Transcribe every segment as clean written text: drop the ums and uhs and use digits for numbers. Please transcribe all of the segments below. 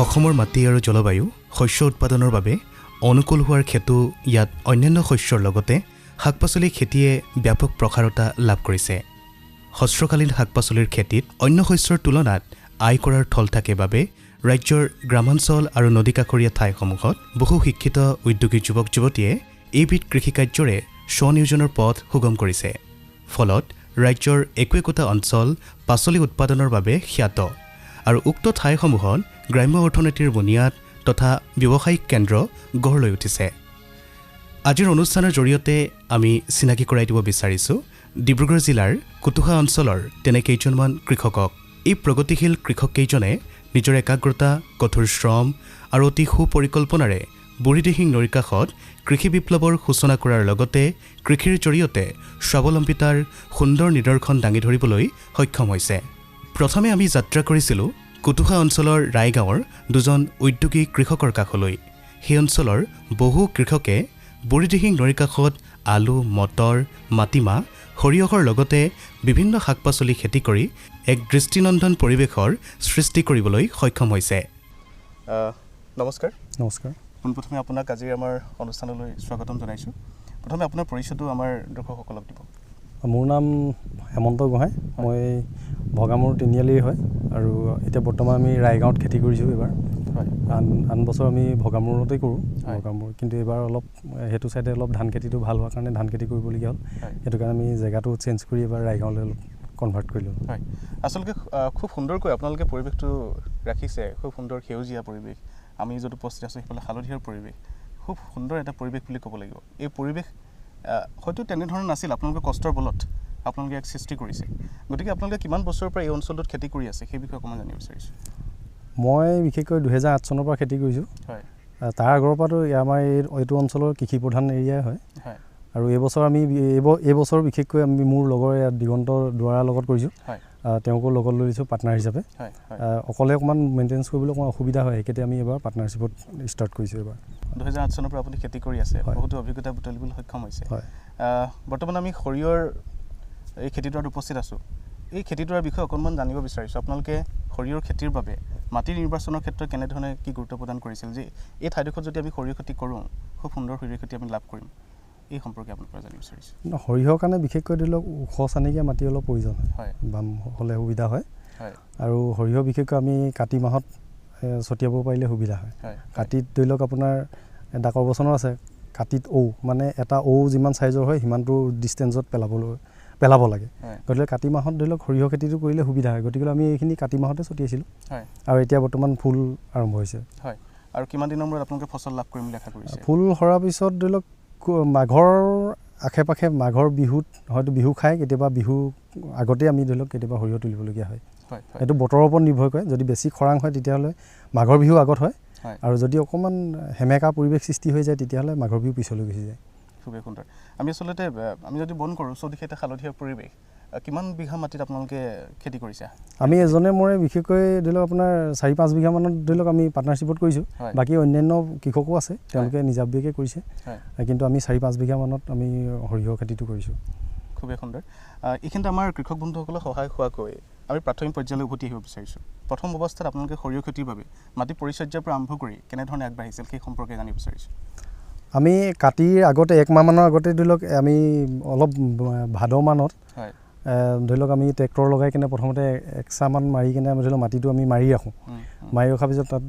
অসমৰ মাটি আৰু জলবায়ু শস্য উৎপাদনৰ বাবে অনুকূল হোৱাৰ হেতু ইয়াত অন্যান্য শস্যৰ লগতে শাক-পাচলি খেতিয়ে ব্যাপক প্ৰসাৰতা লাভ কৰিছে। শস্যকালীন শাক-পাচলিৰ খেতিত অন্য শস্যৰ তুলনাত আয় কৰাৰ থল থাকে বাবে ৰাজ্যৰ গ্ৰামাঞ্চল আৰু নদীকাষৰীয়া ঠাইসমূহত বহু শিক্ষিত উদ্যোগী যুৱক-যুৱতীয়ে এইবিধ কৃষিকাৰ্যৰে স্বনিয়োজনৰ পথ সুগম কৰিছে। ফলত ৰাজ্যৰ একো-একোটা অঞ্চল পাচলি উৎপাদনৰ বাবে খ্যাত আৰু উক্ত ঠাইসমূহত গ্ৰাম্য অৰ্থনীতিৰ বুনিয়াদ তথা ব্যৱসায়িক কেন্দ্ৰ গঢ় লৈ উঠিছে। আজিৰ অনুষ্ঠানৰ জৰিয়তে আমি চিনাকি কৰাই দিব বিচাৰিছোঁ ডিব্ৰুগড় জিলাৰ কুতুহা অঞ্চলৰ তেনে কেইজনমান কৃষকক। এই প্ৰগতিশীল কৃষককেইজনে নিজৰ একাগ্ৰতা, কঠোৰ শ্ৰম আৰু অতি সুপৰিকল্পনাৰে বুঢ়ীদিহিং নৈৰ কাষত কৃষি বিপ্লৱৰ সূচনা কৰাৰ লগতে কৃষিৰ জৰিয়তে স্বাৱলম্বিতাৰ সুন্দৰ নিদৰ্শন দাঙি ধৰিবলৈ সক্ষম হৈছে। প্ৰথমে আমি যাত্ৰা কৰিছিলোঁ কুতুহা অঞ্চলৰ ৰায়গাঁৱৰ দুজন উদ্যোগী কৃষকৰ কাষলৈ। সেই অঞ্চলৰ বহু কৃষকে বুঢ়ীদিহিং নৈৰ কাষত আলু, মটৰ, মাটিমাহ, সৰিয়হৰ লগতে বিভিন্ন শাক-পাচলি খেতি কৰি এক দৃষ্টিনন্দন পৰিৱেশৰ সৃষ্টি কৰিবলৈ সক্ষম হৈছে। নমস্কাৰ। নমস্কাৰ। পোনপ্ৰথমে আপোনাক আজি আমাৰ অনুষ্ঠানলৈ স্বাগতম জনাইছোঁ। প্ৰথমে আপোনাৰ পৰিচয়টো আমাৰ দৰ্শকসকলক দিব। মোৰ নাম হেমন্ত গোহাঁই, মই ভগামুৰ তিনিআলিৰ হয় আৰু এতিয়া বৰ্তমান আমি ৰায়গাঁৱত খেতি কৰিছোঁ। এইবাৰ আন বছৰ আমি ভগামুৰতেই কৰোঁ ভগামুৰ, কিন্তু এইবাৰ অলপ সেইটো চাইডে অলপ ধান খেতিটো ভাল হোৱাৰ কাৰণে ধান খেতি কৰিবলগীয়া হ'ল। সেইটো কাৰণে আমি জেগাটো চেঞ্জ কৰি এইবাৰ ৰায়গাঁৱলৈ অলপ কনভাৰ্ট কৰিলোঁ। হয়, আচলতে খুব সুন্দৰকৈ আপোনালোকে পৰিৱেশটো ৰাখিছে, খুব সুন্দৰ সেউজীয়া পৰিৱেশ। আমি য'ত উপস্থিত আছোঁ সেইফালে হালধীয়াৰ পৰিৱেশ, খুব সুন্দৰ এটা পৰিৱেশ বুলি ক'ব লাগিব। এই পৰিৱেশ হয়তো তেনেধৰণৰ নাছিল, আপোনালোকে কষ্টৰ বলত আপোনালোকে এক সৃষ্টি কৰিছে। গতিকে আপোনালোকে কিমান বছৰৰ পৰা এই অঞ্চলটোত খেতি কৰি আছে সেই বিষয়ে অকণমান জানিব বিচাৰিছোঁ। মই বিশেষকৈ 2008 চনৰ পৰা খেতি কৰিছোঁ। হয়, তাৰ আগৰ পৰাতো আমাৰ এইটো অঞ্চলৰ কৃষি প্ৰধান এৰিয়াই হয়। হয়, আৰু এইবছৰ আমি এইবছৰ বিশেষকৈ আমি মোৰ লগৰ দিগন্ত দুৱাৰাৰ লগত কৰিছোঁ। হয়, তেওঁকো লগত লৈ লৈছোঁ পাৰ্টনাৰ হিচাপে। হয়, হয়। অকলে অকণমান মেইনটেনেঞ্চ কৰিবলৈ অকণমান অসুবিধা হয়, সেইকেইটা আমি এবাৰ পাৰ্টনাৰশ্বিপত ষ্টাৰ্ট কৰিছোঁ। এইবাৰ 2008 চনৰ পৰা আপুনি খেতি কৰি আছে, বহুতো অভিজ্ঞতা বুটলিবলৈ সক্ষম হৈছে। হয়, বৰ্তমান আমি সৰিয়হৰ এই খেতিডৰাত উপস্থিত আছোঁ। এই খেতিডৰাৰ বিষয়ে অকণমান জানিব বিচাৰিছোঁ। আপোনালোকে সৰিয়হৰ খেতিৰ বাবে মাটি নিৰ্বাচনৰ ক্ষেত্ৰত কেনেধৰণে কি গুৰুত্ব প্ৰদান কৰিছিল, যে এই ঠাইডোখৰত যদি আমি সৰিয়হ খেতি কৰোঁ খুব সুন্দৰ সৰিয়হ খেতি আমি লাভ কৰিম, এই সম্পৰ্কে আপোনাৰ পৰা জানিব বিচাৰিছোঁ। সৰিয়হৰ কাৰণে বিশেষকৈ ধৰি লওক ওখ চানিকীয়া মাটি অলপ প্ৰয়োজন হয়, বাম হ'লে সুবিধা হয়। হয়, আৰু সৰিয়হ বিশেষকৈ আমি কাতি মাহত ছটিয়াব পাৰিলে সুবিধা হয়। কাতিত ধৰি লওক আপোনাৰ ডাকৰ বচনৰ আছে, কাতিত মানে এটা যিমান চাইজৰ হয় সিমানটো ডিষ্টেঞ্চত পেলাব লাগে। গতিকে কাতি মাহত ধৰি লওক সৰিয়হ খেতিটো কৰিলে সুবিধা হয়। গতিকে আমি এইখিনি কাতি মাহতে ছটিয়াইছিলোঁ আৰু এতিয়া বৰ্তমান ফুল আৰম্ভ হৈছে। হয়, আৰু কিমান দিনৰ মূৰত আপোনালোকে ফচল লাভ কৰিম বুলি আশা কৰিছে? ফুল সৰাৰ পিছত ধৰি লওক মাঘৰ আশে-পাশে, মাঘৰ বিহুত হয়তো বিহু খায়, কেতিয়াবা বিহু আগতেই আমি ধৰি লওক কেতিয়াবা সৰিয়হ তুলিবলগীয়া হয়। এইটো বতৰৰ ওপৰত নিৰ্ভৰ কৰে। যদি বেছি খৰাং হয় তেতিয়াহ'লে মাঘৰ বিহু আগত হয়, আৰু যদি অকণমান সেমেকা পৰিৱেশ সৃষ্টি হৈ যায় তেতিয়াহ'লে মাঘৰ বিহু পিছলৈ গুচি যায়। খুবেই সুন্দৰ। আমি আচলতে আমি যদি বন কৰোঁ চৌদিশে এটা হালধীয়া পৰিৱেশ, কিমান বিঘা মাটিত আপোনালোকে খেতি কৰিছে? আমি এজনে মৰে বিশেষকৈ ধৰি লওক আপোনাৰ 4-5 বিঘা মানত ধৰি লওক আমি পাৰ্টনাৰশ্বিপত কৰিছোঁ। বাকী অন্যান্য কৃষকো আছে, তেওঁলোকে নিজাববীয়াকৈ কৰিছে, কিন্তু আমি 4-5 বিঘা মানত আমি সৰিয়হ খেতিটো কৰিছোঁ। খুবেই সুন্দৰ। এইখিনিতে আমাৰ কৃষক বন্ধুসকলক সহায় হোৱাকৈ আমি প্ৰাথমিক পৰ্যায়লৈ উভতি আহিব বিচাৰিছোঁ। প্ৰথম অৱস্থাত আপোনালোকে সৰিয়হ খেতিৰ বাবে মাটি পৰিচৰ্যাৰ পৰা আৰম্ভ কৰি কেনেধৰণে আগবাঢ়িছিল সেই সম্পৰ্কে জানিব বিচাৰিছোঁ। আমি কাতিৰ আগতে 1 মাহমানৰ আগতে ধৰি লওক আমি অলপ ভাদ মানত ধৰি লওক আমি ট্ৰেক্টৰ লগাই কিনে প্ৰথমতে 1 চাহমান মাৰি কিনে আমি ধৰি লওক মাটিটো আমি মাৰি ৰাখোঁ। মাৰি ৰখাৰ পিছত তাত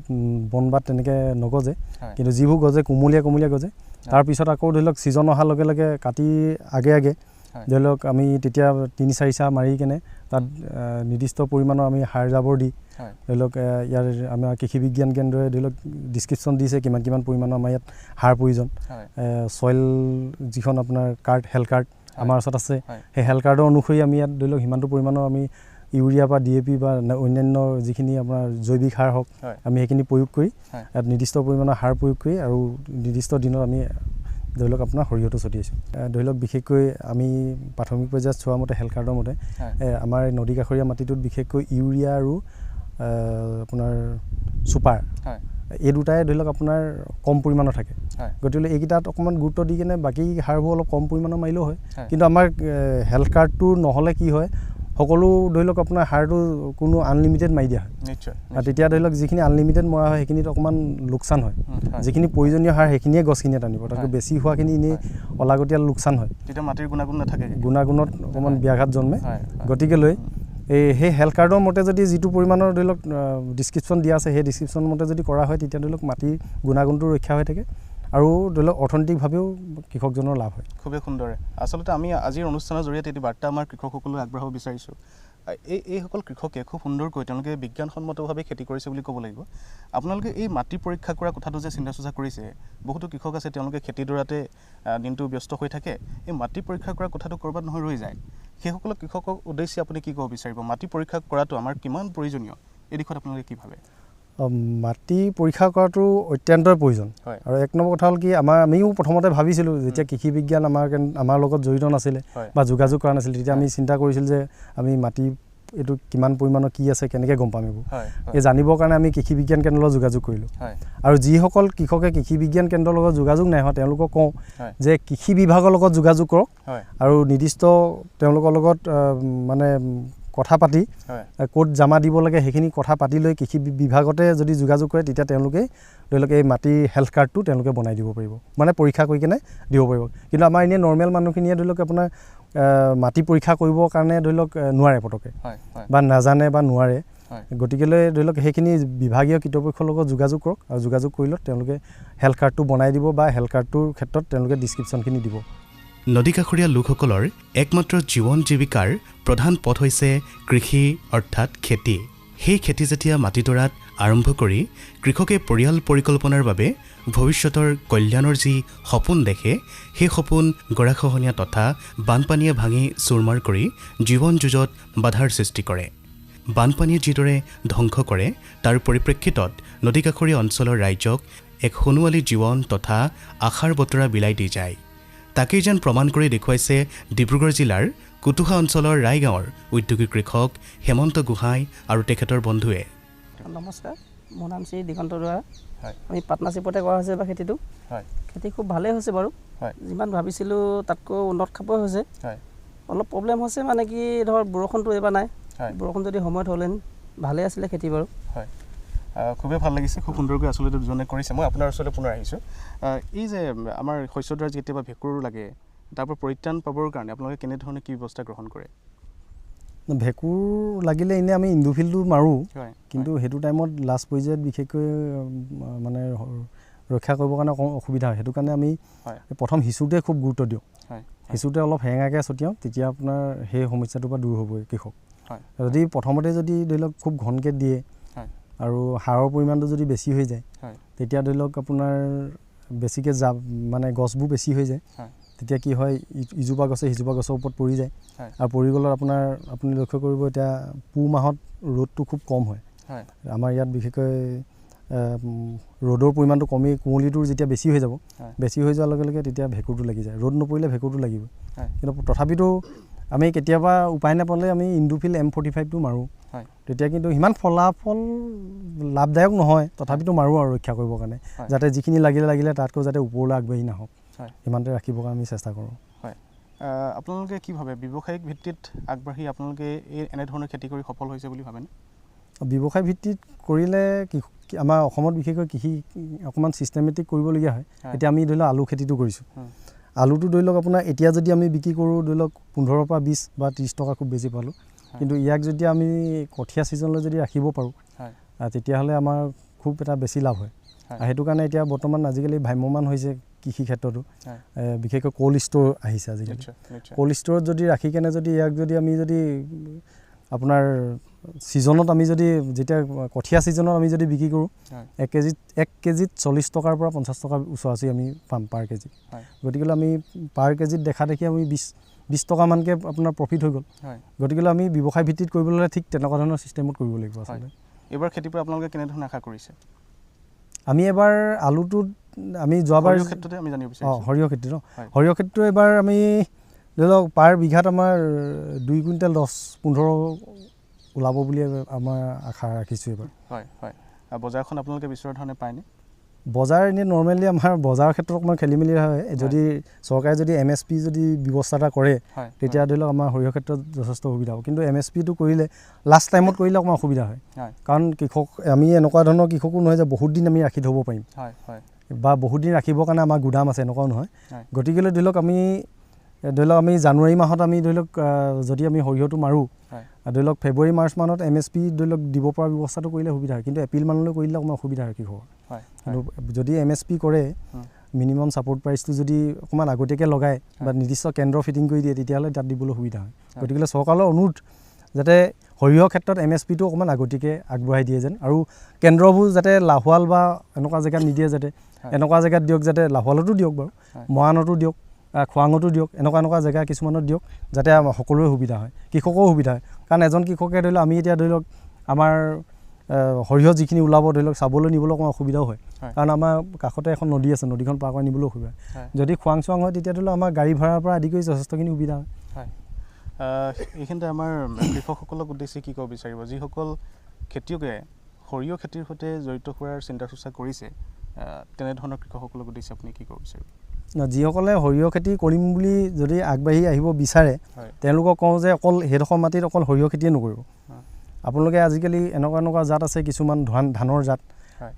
বন বাত তেনেকৈ নগজে, কিন্তু যিবোৰ গজে কুমলীয়া গজে। তাৰপিছত আকৌ ধৰি লওক ছিজন অহাৰ লগে লগে কাটিৰ আগে ধৰি লওক আমি তেতিয়া 3-4 চাহ মাৰি কিনে তাত নিৰ্দিষ্ট পৰিমাণৰ আমি সাৰ জাবৰ দি ধৰি লওক ইয়াৰ আমাৰ কৃষি বিজ্ঞান কেন্দ্ৰই ধৰি লওক ডিছক্ৰিপশ্যন দিছে কিমান পৰিমাণৰ আমাৰ ইয়াত সাৰ প্ৰয়োজন। ছইল যিখন আপোনাৰ হেল্থ কাৰ্ড আমাৰ ওচৰত আছে, সেই হেল্থ কাৰ্ডৰ অনুসৰি আমি ইয়াত ধৰি লওক সিমানটো পৰিমাণৰ আমি ইউৰিয়া বা DAP বা অন্যান্য যিখিনি আপোনাৰ জৈৱিক সাৰ হওক আমি সেইখিনি প্ৰয়োগ কৰি ইয়াত নিৰ্দিষ্ট পৰিমাণৰ সাৰ প্ৰয়োগ কৰি আৰু নিৰ্দিষ্ট দিনত আমি ধৰি লওক আপোনাৰ সৰিয়হটো ছটিয়াইছোঁ। ধৰি লওক বিশেষকৈ আমি প্ৰাথমিক পৰ্যায়ত চোৱা মতে হেল্থ কাৰ্ডৰ মতে আমাৰ নদী কাষৰীয়া মাটিটোত বিশেষকৈ ইউৰিয়া আৰু আপোনাৰ ছুপাৰ, এই দুটাই ধৰি লওক আপোনাৰ কম পৰিমাণৰ থাকে। গতিকে এইকেইটাত অকণমান গুৰুত্ব দি কিনে বাকী সাৰবোৰ অলপ কম পৰিমাণৰ মাৰিলেও হয়। কিন্তু আমাৰ হেল্থ কাৰ্ডটো নহ'লে কি হয়, সকলো ধৰি লওক আপোনাৰ সাৰটো কোনো আনলিমিটেড মাৰি দিয়া হয় নিশ্চয় আৰু তেতিয়া ধৰি লওক যিখিনি আনলিমিটেড মৰা হয় সেইখিনিত অকণমান লোকচান হয় যিখিনি প্ৰয়োজনীয় সাৰ সেইখিনিয়ে গছখিনিয়ে টানিব তাতকৈ বেছি হোৱাখিনি এনেই অলাগতিয়াল লোকচান হয় তেতিয়া মাটিৰ গুণাগুণ নাথাকে গুণাগুণত অকণমান ব্যাঘাত জন্মে গতিকে লৈ সেই হেল্থ কাৰ্ডৰ মতে যদি যিটো পৰিমাণৰ ধৰি লওক ডিছক্ৰিপশ্যন দিয়া আছে সেই ডিছক্ৰিপশ্যন মতে যদি কৰা হয় তেতিয়া ধৰি লওক মাটিৰ গুণাগুণটো ৰক্ষা হৈ থাকে আৰু ধৰি লওক অৰ্থনৈতিকভাৱেও কৃষকজনৰ লাভ হয় খুবেই সুন্দৰে আচলতে আমি আজিৰ অনুষ্ঠানৰ জৰিয়তে এটি বাৰ্তা আমাৰ কৃষকসকলক আগবঢ়াব বিচাৰিছোঁ এইসকল কৃষকে খুব সুন্দৰকৈ তেওঁলোকে বিজ্ঞানসন্মতভাৱে খেতি কৰিছে বুলি ক'ব লাগিব আপোনালোকে এই মাটি পৰীক্ষা কৰা কথাটো যে চিন্তা চৰ্চা কৰিছে বহুতো কৃষক আছে তেওঁলোকে খেতিডৰাতে দিনটো ব্যস্ত হৈ থাকে এই মাটি পৰীক্ষা কৰা কথাটো ক'ৰবাত নহয় ৰৈ যায় সেইসকল কৃষকক উদ্দেশ্যে আপুনি কি ক'ব বিচাৰিব মাটি পৰীক্ষা কৰাটো আমাৰ কিমান প্ৰয়োজনীয় এই দিশত আপোনালোকে কি ভাবে মাটি পৰীক্ষা কৰাটো অত্যন্তই প্ৰয়োজন আৰু এক নম্বৰ কথা হ'ল কি আমিও প্ৰথমতে ভাবিছিলোঁ যেতিয়া কৃষি বিজ্ঞান আমাৰ লগত জড়িত নাছিলে বা যোগাযোগ কৰা নাছিলে তেতিয়া আমি চিন্তা কৰিছিলোঁ যে আমি মাটি এইটো কিমান পৰিমাণৰ কি আছে কেনেকৈ গম পাম এইবোৰ এই জানিবৰ কাৰণে আমি কৃষি বিজ্ঞান কেন্দ্ৰৰ লগত যোগাযোগ কৰিলোঁ আৰু যিসকল কৃষকে কৃষি বিজ্ঞান কেন্দ্ৰৰ লগত যোগাযোগ নাই হোৱা তেওঁলোকক কওঁ যে কৃষি বিভাগৰ লগত যোগাযোগ কৰক আৰু নিৰ্দিষ্ট তেওঁলোকৰ লগত মানে কথা পাতি ক'ত জমা দিব লাগে সেইখিনি কথা পাতি লৈ কৃষি বিভাগতে যদি যোগাযোগ কৰে তেতিয়া তেওঁলোকে ধৰি লওক এই মাটিৰ হেল্থ কাৰ্ডটো তেওঁলোকে বনাই দিব পাৰিব মানে পৰীক্ষা কৰি কিনে দিব পাৰিব কিন্তু আমাৰ এনেই নৰ্মেল মানুহখিনিয়ে ধৰি লওক আপোনাৰ মাটি পৰীক্ষা কৰিবৰ কাৰণে ধৰি লওক নোৱাৰে পটকে বা নাজানে বা নোৱাৰে গতিকেলৈ ধৰি লওক সেইখিনি বিভাগীয় কৰ্তৃপক্ষৰ লগত যোগাযোগ কৰক আৰু যোগাযোগ কৰিলত তেওঁলোকে হেল্থ কাৰ্ডটো বনাই দিব বা হেল্থ কাৰ্ডটোৰ ক্ষেত্ৰত তেওঁলোকে ডিছক্ৰিপশ্যনখিনি দিব নদীকাষৰীয়া লোকসকলৰ একমাত্ৰ জীৱন জীৱিকাৰ প্ৰধান পথ হৈছে কৃষি অৰ্থাৎ খেতি সেই খেতি যেতিয়া মাটিডৰাত আৰম্ভ কৰি কৃষকে পৰিয়াল পৰিকল্পনাৰ বাবে ভৱিষ্যতৰ কল্যাণৰ যি সপোন দেখে সেই সপোন গৰাখহনীয়া তথা বানপানীয়ে ভাঙি চুৰমাৰ কৰি জীৱন যুঁজত বাধাৰ সৃষ্টি কৰে বানপানীয়ে যিদৰে ধ্বংস কৰে তাৰ পৰিপ্ৰেক্ষিতত নদীকাষৰীয়া অঞ্চলৰ ৰাইজক এক সোণোৱালী জীৱন তথা আশাৰ বতৰা বিলাই দি যায় তাকেই যেন প্ৰমাণ কৰি দেখুৱাইছে ডিব্ৰুগড় জিলাৰ কুতুহা অঞ্চলৰ ৰায়গাঁৱৰ উদ্যোগী কৃষক হেমন্ত গোহাঁই আৰু তেখেতৰ বন্ধুৱে নমস্কাৰ মোৰ নাম শ্ৰী দিগন্ত দুৱৰা আমি পাৰ্টনাৰশ্বিপতে কৰা হৈছে বা খেতিটো খেতি খুব ভালেই হৈছে বাৰু যিমান ভাবিছিলোঁ তাতকৈ উন্নত খাবই হৈছে অলপ প্ৰব্লেম হৈছে মানে কি ধৰ বৰষুণটো এইবাৰ নাই বৰষুণ যদি সময়ত হ'লেন ভালেই আছিলে খেতি বাৰু খুবেই ভাল লাগিছে খুব সুন্দৰকৈ আচলতে দুজনে কৰিছে মই আপোনাৰ ওচৰলৈ পুনৰ আহিছোঁ এই যে আমাৰ শস্যডৰাত কেতিয়াবা ভেঁকুৰ লাগে তাৰ পৰা পৰিত্ৰাণ পাবৰ কাৰণে আপোনালোকে কেনেধৰণে কি ব্যৱস্থা গ্ৰহণ কৰে ভেঁকুৰ লাগিলে এনেই আমি ইণ্ডোফিলটো মাৰোঁ কিন্তু সেইটো টাইমত লাষ্ট পৰ্যায়ত বিশেষকৈ মানে ৰক্ষা কৰিবৰ কাৰণে অকণ অসুবিধা হয় সেইটো কাৰণে আমি প্ৰথম সিঁচোতে খুব গুৰুত্ব দিওঁ সিঁচোতে অলপ হেঙাকৈ ছটিয়াওঁ তেতিয়া আপোনাৰ সেই সমস্যাটোৰ পৰা দূৰ হ'বই কৃষক যদি প্ৰথমতে যদি ধৰি লওক খুব ঘনকৈ দিয়ে আৰু সাৰৰ পৰিমাণটো যদি বেছি হৈ যায় তেতিয়া ধৰি লওক আপোনাৰ বেছিকৈ মানে গছবোৰ বেছি হৈ যায় তেতিয়া কি হয় ইজোপা গছে সিজোপা গছৰ ওপৰত পৰি যায় আৰু পৰি গ'লত আপুনি লক্ষ্য কৰিব এতিয়া পুহ মাহত ৰ'দটো খুব কম হয় আমাৰ ইয়াত বিশেষকৈ ৰ'দৰ পৰিমাণটো কমি কুঁৱলীটোৰ যেতিয়া বেছি হৈ যাব বেছি হৈ যোৱাৰ লগে লগে তেতিয়া ভেঁকুৰটো লাগি যায় ৰ'দ নপৰিলে ভেঁকুৰটো লাগিব কিন্তু তথাপিতো আমি কেতিয়াবা উপায় নাপালে আমি ইণ্ডোফিল M45টো মাৰোঁ তেতিয়া কিন্তু সিমান ফলাফল লাভদায়ক নহয় তথাপিতো মাৰোঁ আৰু ৰক্ষা কৰিবৰ কাৰণে যাতে যিখিনি লাগিলে তাতকৈ যাতে ওপৰলৈ আগবাঢ়ি নাহক সিমানতে ৰাখিবৰ কাৰণে আমি চেষ্টা কৰোঁ আপোনালোকে কি ভাবে ব্যৱসায়িক ভিত্তিত আগবাঢ়ি আপোনালোকে এই এনেধৰণৰ খেতি কৰি সফল হৈছে বুলি ভাবেনে ব্যৱসায় ভিত্তিত কৰিলে আমাৰ অসমত বিশেষকৈ কৃষি অকণমান ছিষ্টেমেটিক কৰিবলগীয়া হয় এতিয়া আমি ধৰি লওক আলু খেতিটো কৰিছোঁ আলুটো ধৰি লওক আপোনাৰ এতিয়া যদি আমি বিক্ৰী কৰোঁ ধৰি লওক 15 পৰা 20 বা 30 টকা খুব বেছি পালোঁ কিন্তু ইয়াক যদি আমি কঠীয়া ছিজনলৈ যদি ৰাখিব পাৰোঁ তেতিয়াহ'লে আমাৰ খুব এটা বেছি লাভ হয় আৰু সেইটো কাৰণে এতিয়া বৰ্তমান আজিকালি ভ্ৰাম্যমান হৈছে কৃষি ক্ষেত্ৰতো বিশেষকৈ কোল্ড ষ্ট'ৰ আহিছে আজিকালি কোল্ড ষ্ট'ৰত যদি ৰাখি কেনে যদি ইয়াক যদি আমি যদি আপোনাৰ ছিজনত আমি যদি যেতিয়া কঠীয়া ছিজনত আমি যদি বিক্ৰী কৰোঁ 1 কেজিত 40 টকাৰ পৰা 50 টকাৰ ওচৰা-ওচৰি আমি পাম পাৰ কেজি গতিকেলৈ আমি পাৰ কেজিত দেখা দেখি আমি 20 টকামানকৈ আপোনাৰ প্ৰফিট হৈ গ'ল গতিকেলৈ আমি ব্যৱসায় ভিত্তিত কৰিবলৈ হ'লে ঠিক তেনেকুৱা ধৰণৰ ছিষ্টেমত কৰিব লাগিব আচলতে এইবাৰ খেতিৰ পৰা আপোনালোকে কেনেধৰণে আশা কৰিছে আমি এবাৰ আলুটোত আমি যোৱাবাৰ ক্ষেত্ৰতে আমি জানিব বিচাৰিছোঁ সৰিয়হ খেতি সৰিয়হ খেতিটো এবাৰ আমি ধৰি লওক পাৰ বিঘাত আমাৰ 2 কুইণ্টেল 10-15 ওলাব বুলি আমাৰ আশা ৰাখিছোঁ এবাৰ বজাৰখন আপোনালোকে বিচৰা ধৰণে পায়নে বজাৰ এনেই নৰ্মেলি আমাৰ বজাৰৰ ক্ষেত্ৰত অকণমান খেলি মেলি হয় যদি চৰকাৰে যদি MSP যদি ব্যৱস্থা এটা কৰে তেতিয়া ধৰি লওক আমাৰ সৰিয়হ ক্ষেত্ৰত যথেষ্ট সুবিধা হ'ব কিন্তু MSPটো কৰিলে লাষ্ট টাইমত কৰিলে অকণমান অসুবিধা হয় কাৰণ কৃষক আমি এনেকুৱা ধৰণৰ কৃষকো নহয় যে বহুত দিন আমি ৰাখি থ'ব পাৰিম বা বহুত দিন ৰাখিবৰ কাৰণে আমাৰ গুদাম আছে এনেকুৱাও নহয় গতিকেলৈ ধৰি লওক আমি জানুৱাৰী মাহত আমি ধৰি লওক যদি আমি সৰিয়হটো মাৰোঁ ধৰি লওক ফেব্ৰুৱাৰী মাৰ্চ মানত MSP ধৰি লওক দিব পৰা ব্যৱস্থাটো কৰিলে সুবিধা হয় কিন্তু এপ্ৰিল মানলৈ কৰিলে অকণমান অসুবিধা হয় কৃষকৰ কিন্তু যদি MSP কৰে মিনিমাম ছাপৰ্ট প্ৰাইচটো যদি অকণমান আগতীয়াকৈ লগায় বা নিৰ্দিষ্ট কেন্দ্ৰ ফিটিং কৰি দিয়ে তেতিয়াহ'লে তাত দিবলৈ সুবিধা হয় গতিকে চৰকাৰৰ অনুৰোধ যাতে সৰিয়হৰ ক্ষেত্ৰত MSPটো অকণমান আগতীয়াকৈ আগবঢ়াই দিয়ে যেন আৰু কেন্দ্ৰবোৰ যাতে লাহোৱাল বা এনেকুৱা জেগাত নিদিয়ে যাতে এনেকুৱা জেগাত দিয়ক যাতে লাহোৱালতো দিয়ক বাৰু মৰাণতো দিয়ক খোৱাঙতো দিয়ক এনেকুৱা জেগা কিছুমানত দিয়ক যাতে সকলোৰে সুবিধা হয় কৃষকৰো সুবিধা হয় কাৰণ এজন কৃষকে ধৰি লওক আমি এতিয়া ধৰি লওক আমাৰ সৰিয়হ যিখিনি ওলাব ধৰি লওক চাবলৈ নিবলৈ অকণমান অসুবিধাও হয় কাৰণ আমাৰ কাষতে এখন নদী আছে নদীখন পাৰ কৰি নিবলৈ অসুবিধা যদি খোৱাং চোৱাং হয় তেতিয়া ধৰি লওক আমাৰ গাড়ী ভাড়াৰ পৰা আদি কৰি যথেষ্টখিনি সুবিধা হয় এইখিনিতে আমাৰ কৃষকসকলক উদ্দেশ্যে কি ক'ব বিচাৰিব যিসকল খেতিয়কে সৰিয়হ খেতিৰ সৈতে জড়িত হোৱাৰ চিন্তা চৰ্চা কৰিছে তেনেধৰণৰ কৃষকসকলক উদ্দেশ্যে আপুনি কি ক'ব বিচাৰিব যিসকলে সৰিয়হ খেতি কৰিম বুলি যদি আগবাঢ়ি আহিব বিচাৰে তেওঁলোকক কওঁ যে অকল সেইডোখৰ মাটিত অকল সৰিয়হ খেতিয়ে নকৰিব আপোনালোকে আজিকালি এনেকুৱা জাত আছে কিছুমান ধানৰ জাত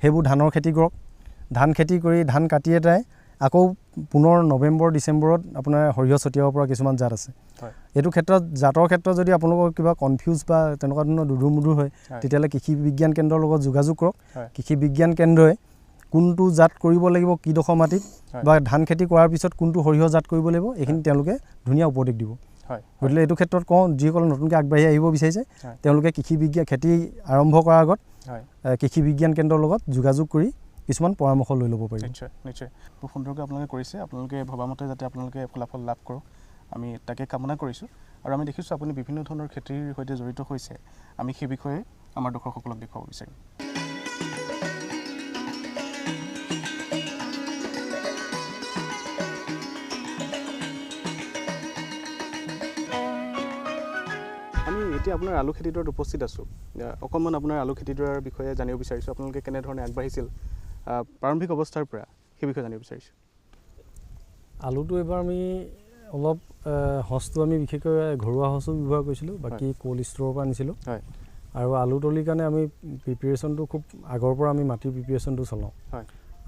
সেইবোৰ ধানৰ খেতি কৰক ধান খেতি কৰি ধান কাটি এটাই আকৌ পুনৰ নৱেম্বৰ ডিচেম্বৰত আপোনাৰ সৰিয়হ ছটিয়াব পৰা কিছুমান জাত আছে এইটো ক্ষেত্ৰত জাতৰ ক্ষেত্ৰত যদি আপোনালোকৰ কিবা কনফিউজ বা তেনেকুৱা ধৰণৰ দুধুৰ হয় তেতিয়াহ'লে কৃষি বিজ্ঞান কেন্দ্ৰৰ লগত যোগাযোগ কৰক কৃষি বিজ্ঞান কেন্দ্ৰই কোনটো জাত কৰিব লাগিব কিডোখৰ মাটিত বা ধান খেতি কৰাৰ পিছত কোনটো সৰিয়হ জাত কৰিব লাগিব এইখিনি তেওঁলোকে ধুনীয়া উপদেশ দিব গতিকে এইটো ক্ষেত্ৰত কওঁ যিসকলে নতুনকৈ আগবাঢ়ি আহিব বিচাৰিছে তেওঁলোকে খেতি আৰম্ভ কৰাৰ আগত কৃষি বিজ্ঞান কেন্দ্ৰৰ লগত যোগাযোগ কৰি কিছুমান পৰামৰ্শ লৈ ল'ব পাৰিব নিশ্চয় খুব সুন্দৰকৈ আপোনালোকে কৰিছে আপোনালোকে ভবামতে যাতে আপোনালোকে ফলাফল লাভ কৰক আমি তাকে কামনা কৰিছোঁ আৰু আমি দেখিছোঁ আপুনি বিভিন্ন ধৰণৰ খেতিৰ সৈতে জড়িত হৈছে আমি সেই বিষয়ে আমাৰ দৰ্শকসকলক দেখুৱাব বিচাৰিম এতিয়া আপোনাৰ আলু খেতিডৰাত উপস্থিত আছোঁ অকণমান আপোনাৰ আলু খেতিডৰাৰ বিষয়ে জানিব বিচাৰিছোঁ আপোনালোকে কেনেধৰণে আগবাঢ়িছিল প্ৰাৰম্ভিক অৱস্থাৰ পৰা সেই বিষয়ে জানিব বিচাৰিছোঁ আলুটো এবাৰ আমি অলপ সঁচটো আমি বিশেষকৈ ঘৰুৱা সঁচো ব্যৱহাৰ কৰিছিলোঁ বাকী কোল্ড ষ্ট'ৰৰ পৰা আনিছিলোঁ আৰু আলু তলিৰ কাৰণে আমি প্ৰিপেৰেশ্যনটো খুব আগৰ পৰা আমি মাটিৰ প্ৰিপেৰেশ্যনটো চলাওঁ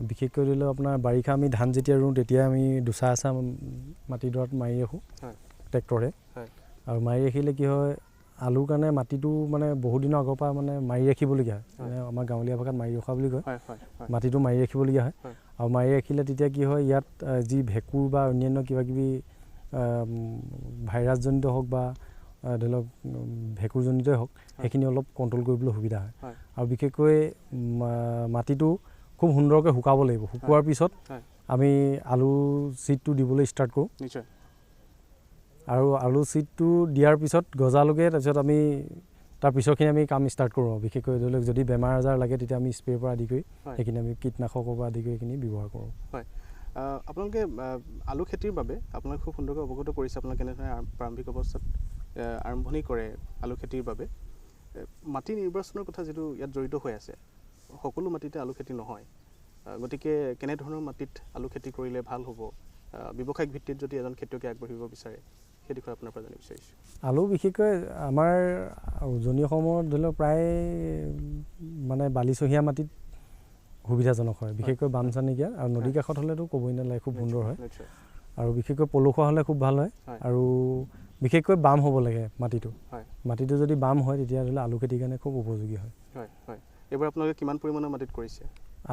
বিশেষকৈ ধৰি লওক আপোনাৰ বাৰিষা আমি ধান যেতিয়া ৰুওঁ তেতিয়া আমি দুচা এচাহ মাটিডৰাত মাৰি ৰাখোঁ ট্ৰেক্টৰে আৰু মাৰি ৰাখিলে কি হয় আলুৰ কাৰণে মাটিটো মানে বহুত দিনৰ আগৰ পৰা মানে মাৰি ৰাখিবলগীয়া হয় আমাৰ গাঁৱলীয়া ভাষাত মাৰি ৰখা বুলি কয় মাটিটো মাৰি ৰাখিবলগীয়া হয় আৰু মাৰি ৰাখিলে তেতিয়া কি হয় ইয়াত যি ভেঁকুৰ বা অন্যান্য কিবাকিবি ভাইৰাছজনিত হওক বা ধৰি লওক ভেঁকুৰজনিতই হওক সেইখিনি অলপ কণ্ট্ৰল কৰিবলৈ সুবিধা হয় আৰু বিশেষকৈ মাটিটো খুব সুন্দৰকৈ শুকাব লাগিব শুকোৱাৰ পিছত আমি আলু চিডটো দিবলৈ ষ্টাৰ্ট কৰোঁ আৰু আলু চিডটো দিয়াৰ পিছত গজালৈকে তাৰপিছত আমি তাৰ পিছৰখিনি আমি কাম ষ্টাৰ্ট কৰোঁ বিশেষকৈ ধৰি লওক যদি বেমাৰ আজাৰ লাগে তেতিয়া আমি স্প্ৰেৰ পৰা আদি কৰি সেইখিনি আমি কীটনাশকৰ পৰা আদি কৰি এইখিনি ব্যৱহাৰ কৰোঁ আপোনালোকে আলু খেতিৰ বাবে আপোনালোকে খুব সুন্দৰকৈ অৱগত কৰিছে আপোনালোকে কেনেধৰণে প্ৰাৰম্ভিক অৱস্থাত আৰম্ভণি কৰে আলু খেতিৰ বাবে মাটি নিৰ্বাচনৰ কথা যিটো ইয়াত জড়িত হৈ আছে সকলো মাটিতে আলু খেতি নহয় গতিকে কেনেধৰণৰ মাটিত আলু খেতি কৰিলে ভাল হ'ব ব্যৱসায়িক ভিত্তিত যদি এজন খেতিয়কে আগবাঢ়িব বিচাৰে সেই বিষয়ে আপোনাৰ পৰা জানিব বিচাৰিছোঁ আলু বিশেষকৈ আমাৰ উজনি অসমত ধৰি লওক প্ৰায় মানে বালিচহীয়া মাটিত সুবিধাজনক হয় বিশেষকৈ বামচানিকীয়া আৰু নদী কাষত হ'লেতো ক'বই নালাগে খুব সুন্দৰ হয় আৰু বিশেষকৈ পলসুৱা হ'লে খুব ভাল হয় আৰু বিশেষকৈ বাম হ'ব লাগে মাটিটো যদি বাম হয় তেতিয়া ধৰি লওক আলু খেতিৰ কাৰণে খুব উপযোগী হয় এইবাৰ আপোনালোকে কিমান পৰিমাণৰ মাটিত কৰিছে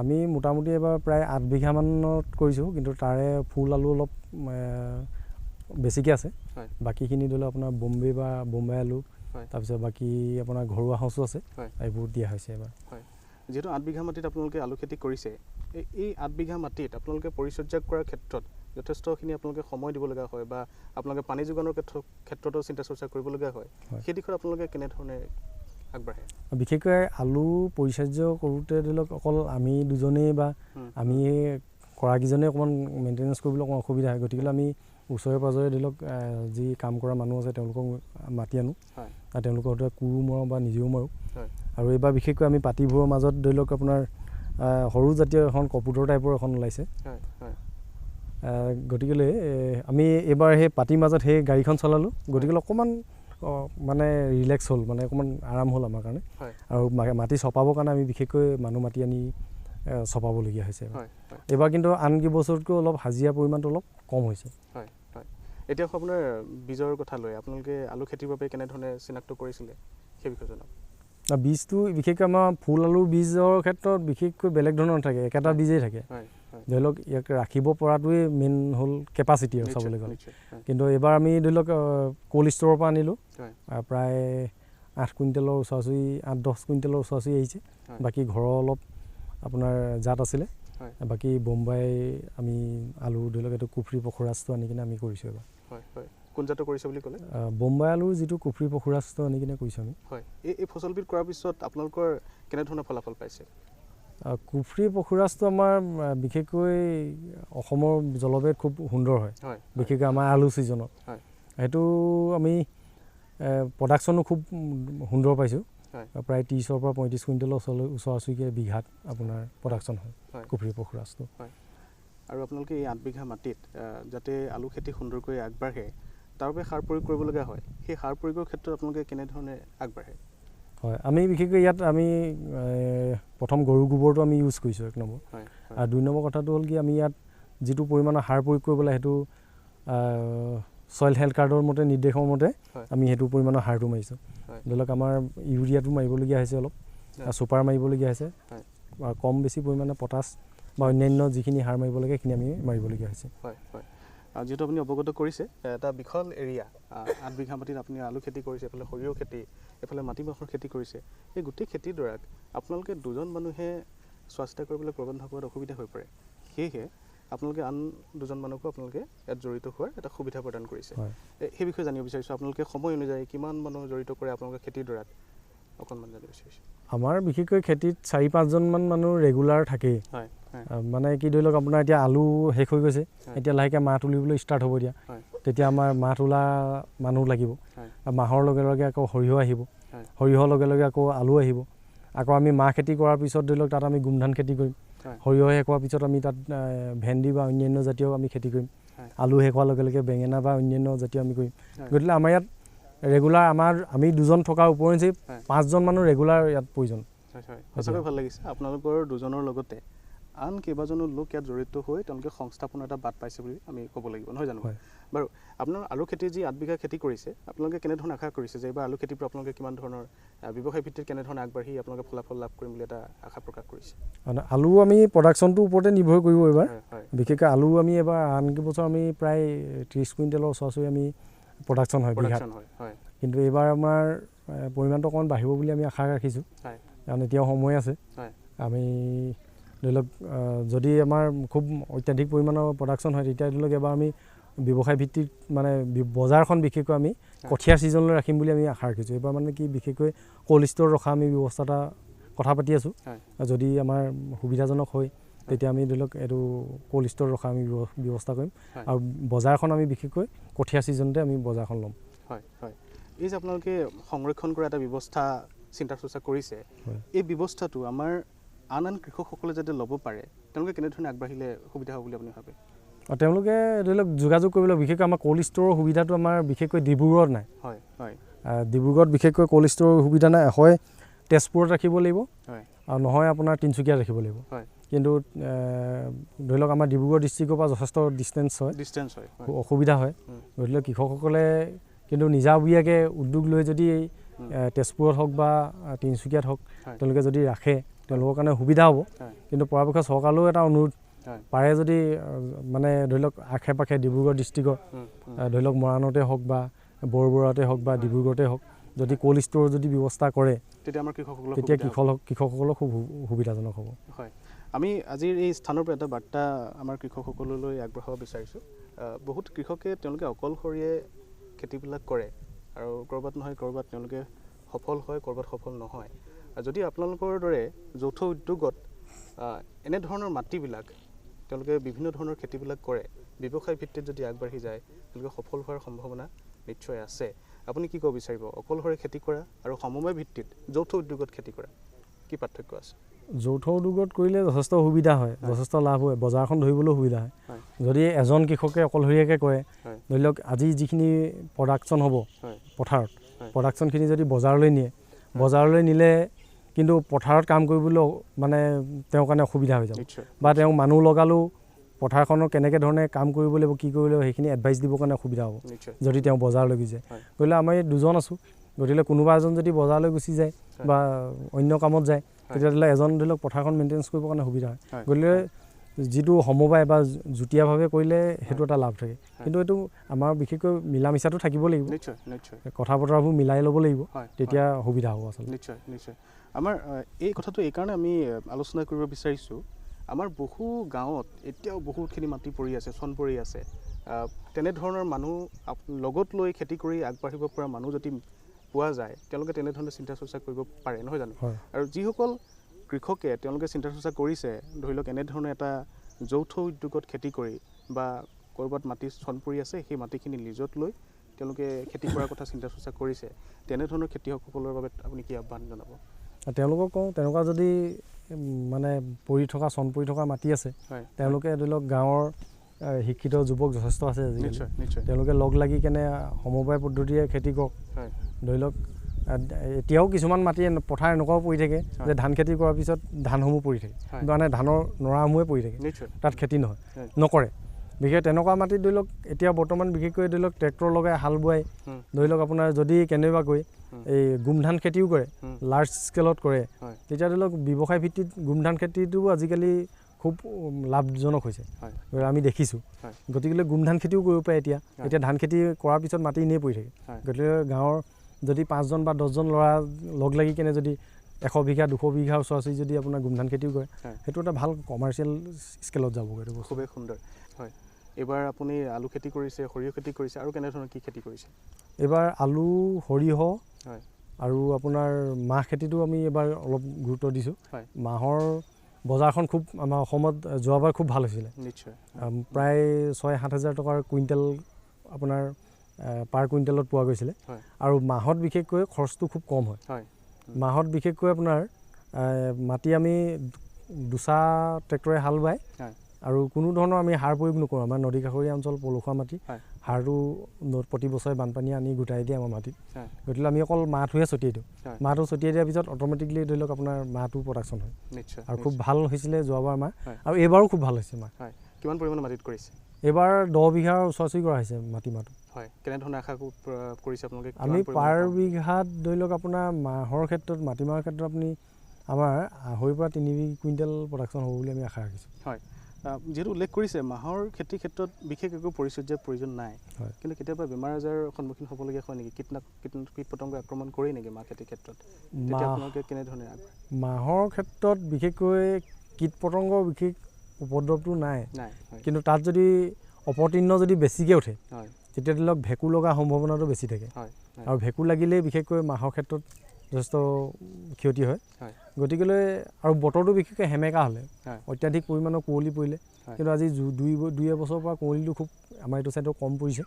আমি মোটামুটি এবাৰ প্ৰায় 8 বিঘামানত কৰিছোঁ কিন্তু তাৰে ফুল আলু অলপ বেছিকৈ আছে বাকীখিনি ধৰি লওক আপোনাৰ বোম্বাই আলু তাৰপিছত বাকী আপোনাৰ ঘৰুৱা সঁচো আছে এইবোৰ দিয়া হৈছে এবাৰ যিহেতু 8 বিঘা মাটিত আপোনালোকে আলু খেতি কৰিছে এই 8 বিঘা মাটিত আপোনালোকে পৰিচৰ্যা কৰাৰ ক্ষেত্ৰত যথেষ্টখিনি আপোনালোকে সময় দিব লগা হয় বা আপোনালোকে পানী যোগানৰ ক্ষেত্ৰতো চিন্তা চৰ্চা কৰিবলগীয়া হয় সেই দিশত আপোনালোকে কেনেধৰণে আগবাঢ়ে বিশেষকৈ আলু পৰিচৰ্যা কৰোঁতে ধৰি লওক অকল আমি দুজনেই বা আমি কৰাকেইজনেই অকণমান মেইনটেনেঞ্চ কৰিবলৈ অকণমান অসুবিধা হয় গতিকে আমি ওচৰে পাঁজৰে ধৰি লওক যি কাম কৰা মানুহ আছে তেওঁলোকক মাতি আনো আৰু তেওঁলোকৰ সৈতে কোৰো মাৰোঁ বা নিজেও মাৰোঁ আৰু এইবাৰ বিশেষকৈ আমি পাতিবোৰৰ মাজত ধৰি লওক আপোনাৰ সৰু জাতীয় এখন কপুটৰ টাইপৰ এখন ওলাইছে গতিকেলৈ আমি এইবাৰ সেই পাতিৰ মাজত সেই গাড়ীখন চলালোঁ গতিকে অকণমান মানে ৰিলেক্স হ'ল মানে অকণমান আৰাম হ'ল আমাৰ কাৰণে আৰু মাটি চপাবৰ কাৰণে আমি বিশেষকৈ মানুহ মাতি আনি চপাবলগীয়া হৈছে এইবাৰ কিন্তু আন কেইবছৰতকৈ অলপ হাজিৰা পৰিমাণটো অলপ কম হৈছে এতিয়া আপোনাৰ বীজৰ কথা লৈ আপোনালোকে আলু খেতিৰ বাবে কেনেধৰণে চিনাক্ত কৰিছিলে সেই বিষয়ে জনাওক বীজটো বিশেষকৈ আমাৰ ফুল আলুৰ বীজৰ ক্ষেত্ৰত বিশেষকৈ বেলেগ ধৰণৰ নাথাকে একেটা বীজেই থাকে ধৰি লওক ইয়াক ৰাখিব পৰাটোৱেই মেইন হ'ল কেপাচিটি আৰু চাবলৈ গ'লে কিন্তু এইবাৰ আমি ধৰি লওক কোল্ড ষ্ট'ৰৰ পৰা আনিলোঁ প্ৰায় 8 কুইণ্টেলৰ ওচৰা-ওচৰি 8-10 কুইণ্টেলৰ ওচৰা-ওচৰি আহিছে বাকী ঘৰৰ অলপ আপোনাৰ জাত আছিলে বাকী বোম্বাই আমি আলু ধৰি লওক এইটো কুফ্ৰি পখুৰাজটো আনি কিনে আমি কৰিছোঁ এবাৰ কোন জাতৰ কৰিছে বুলি ক'লে বোম্বাই আলুৰ যিটো কুফ্ৰি পখুৰাজটো আনি কিনে কৰিছোঁ আমি এই ফচলবিধ কৰাৰ পিছত আপোনালোকৰ কেনেধৰণৰ ফলাফল পাইছে কুফ্ৰি পখুৰাজটো আমাৰ বিশেষকৈ অসমৰ জলবায়ুত খুব সুন্দৰ হয় বিশেষকৈ আমাৰ আলু ছিজনত সেইটো আমি প্ৰডাকশ্যনো খুব সুন্দৰ পাইছোঁ প্ৰায় 30-ৰ পৰা 35 কুইণ্টেলৰ ওচৰা-ওচৰিকৈ বিঘাত আপোনাৰ প্ৰডাকশ্যন হয় কুফ্ৰি পখুৰাজটো আৰু আপোনালোকে এই 8 বিঘা মাটিত যাতে আলু খেতি সুন্দৰকৈ আগবাঢ়ে তাৰ বাবে সাৰ প্ৰয়োগ কৰিবলগীয়া হয় সেই সাৰ প্ৰয়োগৰ ক্ষেত্ৰত আপোনালোকে কেনেধৰণে আগবাঢ়ে হয় আমি বিশেষকৈ ইয়াত আমি প্ৰথম গৰু গোবৰটো আমি ইউজ কৰিছোঁ 1 নম্বৰ আৰু 2 নম্বৰ কথাটো হ'ল কি আমি ইয়াত যিটো পৰিমাণৰ সাৰ প্ৰয়োগ কৰিব লাগে সেইটো ছইল হেল্থ কাৰ্ডৰ মতে নিৰ্দেশৰ মতে আমি সেইটো পৰিমাণৰ সাৰটো মাৰিছোঁ ধৰি লওক আমাৰ ইউৰিয়াটো মাৰিবলগীয়া হৈছে অলপ ছুপাৰ মাৰিবলগীয়া হৈছে কম বেছি পৰিমাণে পটাছ বা অন্যান্য যিখিনি সাৰ মাৰিব লাগে সেইখিনি আমি মাৰিবলগীয়া হৈছে যিহেতু আপুনি অৱগত কৰিছে এটা বিশাল এৰিয়া 8 বিঘা মাটিত আপুনি আলু খেতি কৰিছে এফালে সৰিয়হ খেতি এফালে মাটিমাহৰ খেতি কৰিছে এই গোটেই খেতিডৰাত আপোনালোকে 2জন মানুহে চোৱা চিতা কৰিবলৈ প্ৰবন্ধ কৰাত অসুবিধা হৈ পৰে সেয়েহে আপোনালোকে আন 2জন মানুহকো আপোনালোকে ইয়াত জড়িত হোৱাৰ এটা সুবিধা প্ৰদান কৰিছে সেই বিষয়ে জানিব বিচাৰিছোঁ আপোনালোকে সময় অনুযায়ী কিমান মানুহ জড়িত কৰে আপোনালোকে খেতিডৰাত অকণমান জানিব বিচাৰিছোঁ আমাৰ বিশেষকৈ খেতিত 4-5জনমান মানুহ ৰেগুলাৰ থাকেই মানে কি ধৰি লওক আপোনাৰ এতিয়া আলু শেষ হৈ গৈছে এতিয়া লাহেকৈ মাহ তুলিবলৈ ষ্টাৰ্ট হ'ব এতিয়া তেতিয়া আমাৰ মাহ তোলা মানুহ লাগিব মাহৰ লগে লগে আকৌ সৰিয়হ আহিব সৰিয়হৰ লগে লগে আকৌ আলু আহিব আকৌ আমি মাহ খেতি কৰাৰ পিছত ধৰি লওক তাত আমি গোমধান খেতি কৰিম সৰিয়হ শেষ হোৱাৰ পিছত আমি তাত ভেন্দি বা অন্যান্য জাতীয় আমি খেতি কৰিম আলু শেষ হোৱাৰ লগে লগে বেঙেনা বা অন্যান্য জাতীয় আমি কৰিম গতিকে আমাৰ ইয়াত ৰেগুলাৰ আমি 2জন থকাৰ উপৰিঞ্চি 5জন মানুহ ৰেগুলাৰ ইয়াত প্ৰয়োজন সঁচাকৈ ভাল লাগিছে আপোনালোকৰ 2জনৰ লগতে আন কেইবাজনো লোক ইয়াত জড়িত হৈ তেওঁলোকে সংস্থাপনৰ এটা বাট পাইছে বুলি আমি ক'ব লাগিব নহয় জানো বাৰু আপোনাৰ আলু খেতি যি 8 বিঘা খেতি কৰিছে আপোনালোকে কেনেধৰণে আশা কৰিছে যে এইবাৰ আলু খেতিৰ পৰা আপোনালোকে কিমান ধৰণৰ ব্যৱসায় ভিত্তিত কেনেধৰণে আগবাঢ়ি আপোনালোকে ফলাফল লাভ কৰিম বুলি এটা আশা প্ৰকাশ কৰিছে আলু আমি প্ৰডাকশ্যনটোৰ ওপৰতে নিৰ্ভৰ কৰিব এইবাৰ বিশেষকৈ আলু আমি এবাৰ আন কেইবছৰ আমি প্ৰায় 30 কুইণ্টেলৰ ওচৰা-ওচৰি আমি প্ৰডাকশ্যন হয় বিঘাত কিন্তু এইবাৰ আমাৰ পৰিমাণটো অকণমান বাঢ়িব বুলি আমি আশা ৰাখিছোঁ কাৰণ এতিয়াও সময় আছে আমি ধৰি লওক যদি আমাৰ খুব অত্যাধিক পৰিমাণৰ প্ৰডাকশ্যন হয় তেতিয়া ধৰি লওক এবাৰ আমি ব্যৱসায় ভিত্তিত মানে বজাৰখন বিশেষকৈ আমি কঠীয়া ছিজনলৈ ৰাখিম বুলি আমি আশা ৰাখিছোঁ এইবাৰ মানে কি বিশেষকৈ কোল্ড ষ্ট'ৰ ৰখা আমি ব্যৱস্থা এটা কথা পাতি আছোঁ যদি আমাৰ সুবিধাজনক হয় তেতিয়া আমি ধৰি লওক এইটো কোল্ড ষ্ট'ৰ ৰখা আমি ব্যৱস্থা কৰিম আৰু বজাৰখন আমি বিশেষকৈ কঠীয়া ছিজনতে আমি বজাৰখন ল'ম এই যে আপোনালোকে সংৰক্ষণ কৰা এটা ব্যৱস্থা চিন্তা চৰ্চা কৰিছে এই ব্যৱস্থাটো আমাৰ আন কৃষকসকলে যাতে ল'ব পাৰে তেওঁলোকে কেনেধৰণে আগবাঢ়িলে সুবিধা হ'ব বুলি আপুনি ভাবে তেওঁলোকে ধৰি লওক যোগাযোগ কৰিবলৈ বিশেষকৈ আমাৰ কোল্ড ষ্ট'ৰৰ সুবিধাটো আমাৰ বিশেষকৈ ডিব্ৰুগড়ত নাই ডিব্ৰুগড়ত বিশেষকৈ কোল্ড ষ্ট'ৰৰ সুবিধা নাই হয় তেজপুৰত ৰাখিব লাগিব আৰু নহয় আপোনাৰ তিনিচুকীয়াত ৰাখিব লাগিব কিন্তু ধৰি লওক আমাৰ ডিব্ৰুগড় ডিষ্ট্ৰিক্টৰ পৰা যথেষ্ট ডিষ্টেঞ্চ হয় অসুবিধা হয় গতিকে কৃষকসকলে কিন্তু নিজাববীয়াকৈ উদ্যোগ লৈ যদি তেজপুৰত হওক বা তিনিচুকীয়াত হওক তেওঁলোকে যদি ৰাখে তেওঁলোকৰ কাৰণে সুবিধা হ'ব কিন্তু পৰাপক্ষত চৰকাৰলৈও এটা অনুৰোধ পাৰে যদি মানে ধৰি লওক আশে পাশে ডিব্ৰুগড় ডিষ্ট্ৰিক্টৰ ধৰি লওক মৰাণতে হওক বা বৰবৰুৱাতে হওক বা ডিব্ৰুগড়তে হওক যদি কোল্ড ষ্ট'ৰ যদি ব্যৱস্থা কৰে তেতিয়া কৃষকসকলক খুব সুবিধাজনক হ'ব আমি আজিৰ এই স্থানৰ পৰা এটা বাৰ্তা আমাৰ কৃষকসকললৈ আগবঢ়াব বিচাৰিছোঁ বহুত কৃষকে তেওঁলোকে অকলশৰীয়ে খেতিবিলাক কৰে আৰু ক'ৰবাত নহয় ক'ৰবাত তেওঁলোকে সফল হয় ক'ৰবাত সফল নহয় যদি আপোনালোকৰ দৰে যৌথ উদ্যোগত এনেধৰণৰ মাটিবিলাক তেওঁলোকে বিভিন্ন ধৰণৰ খেতিবিলাক কৰে ব্যৱসায় ভিত্তিত যদি আগবাঢ়ি যায় তেওঁলোকে সফল হোৱাৰ সম্ভাৱনা নিশ্চয় আছে আপুনি কি ক'ব বিচাৰিব অকলশৰে খেতি কৰা আৰু সমবায় ভিত্তিত যৌথ উদ্যোগত খেতি কৰা কি পাৰ্থক্য আছে যৌথ উদ্যোগত কৰিলে যথেষ্ট সুবিধা হয়, যথেষ্ট লাভ হয়, বজাৰখন ধৰিবলৈও সুবিধা হয়। যদি এজন কৃষকে অকলশৰীয়াকৈ কৰে, ধৰি লওক আজি যিখিনি প্ৰডাকশ্যন হ'ব পথাৰত, প্ৰডাকশ্যনখিনি যদি বজাৰলৈ নিয়ে, বজাৰলৈ নিলে কিন্তু পথাৰত কাম কৰিবলৈ মানে তেওঁৰ কাৰণে অসুবিধা হৈ যাব, বা তেওঁ মানুহ লগালেও পথাৰখনৰ কেনেকৈ ধৰণে কাম কৰিব লাগিব, কি কৰিব লাগিব, সেইখিনি এডভাইচ দিবৰ কাৰণে অসুবিধা হ'ব যদি তেওঁ বজাৰলৈ গুচি যায়। গতিকে আমি দুজন আছোঁ, গতিকে কোনোবা এজন যদি বজাৰলৈ গুচি যায় বা অন্য কামত যায়, তেতিয়াহ'লে এজন ধৰি লওক পথাৰখন মেইনটেনেঞ্চ কৰিবৰ কাৰণে সুবিধা হয়। গতিকে যিটো সমবায় বা যুটীয়াভাৱে কৰিলে সেইটো এটা লাভ থাকে, কিন্তু এইটো আমাৰ বিশেষকৈ মিলা মিছাটো থাকিব লাগিব, কথা বতৰাবোৰ মিলাই ল'ব লাগিব, তেতিয়া সুবিধা হ'ব আচলতে। নিশ্চয় নিশ্চয়। আমাৰ এই কথাটো এইকাৰণে আমি আলোচনা কৰিব বিচাৰিছোঁ, আমাৰ বহু গাঁৱত এতিয়াও বহুতখিনি মাটি পৰি আছে, চন পৰি আছে। তেনেধৰণৰ মানুহ লগত লৈ খেতি কৰি আগবাঢ়িব পৰা মানুহ যদি পোৱা যায়, তেওঁলোকে তেনেধৰণে চিন্তা চৰ্চা কৰিব পাৰে, নহয় জানো? আৰু যিসকল কৃষকে তেওঁলোকে চিন্তা চৰ্চা কৰিছে, ধৰি লওক এনেধৰণে এটা যৌথ উদ্যোগত খেতি কৰি বা ক'ৰবাত মাটি চন পৰি আছে, সেই মাটিখিনি লিজত লৈ তেওঁলোকে খেতি কৰাৰ কথা চিন্তা চৰ্চা কৰিছে, তেনেধৰণৰ খেতিয়কসকলৰ বাবে আপুনি কি আহ্বান জনাব? তেওঁলোকক কওঁ, তেনেকুৱা যদি মানে পৰি থকা চন পৰি থকা মাটি আছে, তেওঁলোকে ধৰি লওক গাঁৱৰ শিক্ষিত যুৱক যথেষ্ট আছে আজিকালি, তেওঁলোকে লগ লাগি কেনে সমবায় পদ্ধতিৰে খেতি কৰক। ধৰি লওক এতিয়াও কিছুমান মাটি পথাৰ এনেকুৱাও পৰি থাকে যে ধান খেতি কৰাৰ পিছত ধানসমূহ পৰি থাকে, মানে ধানৰ নৰাসমূহে পৰি থাকে, তাত খেতি নহয়, নকৰে। বিশেষ তেনেকুৱা মাটিত ধৰি লওক এতিয়া বৰ্তমান বিশেষকৈ ধৰি লওক ট্ৰেক্টৰ লগাই হাল বোৱাই, ধৰি লওক আপোনাৰ যদি কেনেবাকৈ এই গোমধান খেতিও কৰে, লাৰ্জ স্কেলত কৰে, তেতিয়া ধৰি লওক ব্যৱসায় ভিত্তিত গোমধান খেতিটো আজিকালি খুব লাভজনক হৈছে, আমি দেখিছোঁ। গতিকে গোমধান খেতিও কৰিব পাৰে এতিয়া ধান খেতি কৰাৰ পিছত মাটি এনেই পৰি থাকে। গতিকে গাঁৱৰ যদি 5জন বা 10জন ল'ৰা লগ লাগি কেনে যদি 100 বিঘা 200 বিঘা ওচৰা-ওচৰি যদি আপোনাৰ গোমধান খেতিও কৰে, সেইটো এটা ভাল কমাৰ্চিয়েল স্কেলত যাবগৈ। এইটো খুবেই সুন্দৰ। হয়, এইবাৰ আপুনি আলু খেতি কৰিছে, সৰিয়হ খেতি কৰিছে, আৰু কেনেধৰণৰ কি খেতি কৰিছে? এইবাৰ আলু, সৰিয়হ আৰু আপোনাৰ মাহ খেতিটো আমি এইবাৰ অলপ গুৰুত্ব দিছোঁ। মাহৰ বজাৰখন খুব আমাৰ অসমত যোৱাবাৰ খুব ভাল হৈছিলে, নিশ্চয় প্ৰায় 6-7 হাজাৰ টকাৰ কুইণ্টেল আপোনাৰ পাৰ কুইণ্টেলত পোৱা গৈছিলে। আৰু মাহত বিশেষকৈ খৰচটো খুব কম হয়। মাহত বিশেষকৈ আপোনাৰ মাটি আমি 2চা ট্ৰেক্টৰে হাল বাই, আৰু কোনো ধৰণৰ আমি সাৰ প্ৰয়োগ নকৰোঁ। আমাৰ নদী কাষৰীয়া অঞ্চল, পলসুৱা মাটি, সাৰটো প্ৰতি বছৰে বানপানীয়ে আনি গোটাই দিয়ে আমাৰ মাটিত। গতিকে আমি অকল মাহটোহে ছটিয়াই দিওঁ। মাহটো ছটিয়াই দিয়াৰ পিছত অট'মেটিকলি ধৰি লওক আপোনাৰ মাহটো প্ৰডাকশ্যন হয়, আৰু খুব ভাল হৈছিলে যোৱাবাৰ মাহ, আৰু এইবাৰো খুব ভাল হৈছে মাহ। কিমান পৰিমাণৰ মাটিত কৰিছে? এইবাৰ 10 বিঘাৰ ওচৰা-ওচৰি কৰা হৈছে মাটিমাহটো। হয়, কেনেধৰণে আশা কৰিছে আপোনালোকে? আমি পাৰ বিঘাত ধৰি লওক আপোনাৰ মাহৰ ক্ষেত্ৰত, মাটিমাহৰ ক্ষেত্ৰত আপুনি আমাৰ 2.5 পৰা 3 কুইণ্টেল প্ৰডাকশ্যন হ'ব বুলি আমি আশা ৰাখিছোঁ। হয়, যিহেতু উল্লেখ কৰিছে মাহৰ খেতিৰ ক্ষেত্ৰত বিশেষ একো পৰিচৰ্যাৰ প্ৰয়োজন নাই, কিন্তু কেতিয়াবা বেমাৰ আজাৰৰ সন্মুখীন হ'বলগীয়া হয় নেকি? কীট পতংগ আক্ৰমণ কৰে নেকি মাহ খেতিৰ ক্ষেত্ৰত? আপোনালোকে কেনেধৰণে? মাহৰ ক্ষেত্ৰত বিশেষকৈ কীট পতংগৰ বিশেষ উপদ্ৰৱটো নাই, কিন্তু তাত যদি অপতৃণ যদি বেছিকৈ উঠে, তেতিয়া ধৰি লওক ভেঁকুৰ লগা সম্ভাৱনাটো বেছি থাকে, আৰু ভেঁকুৰ লাগিলেই বিশেষকৈ মাহৰ ক্ষেত্ৰত যথেষ্ট ক্ষতি হয়। গতিকেলৈ আৰু বতৰটো বিশেষকৈ সেমেকা হ'লে, অত্যাধিক পৰিমাণৰ কুঁৱলী পৰিলে, কিন্তু আজি 2 এবছৰৰ পৰা কুঁৱলীটো খুব আমাৰ এইটো ছাইডত কম পৰিছে।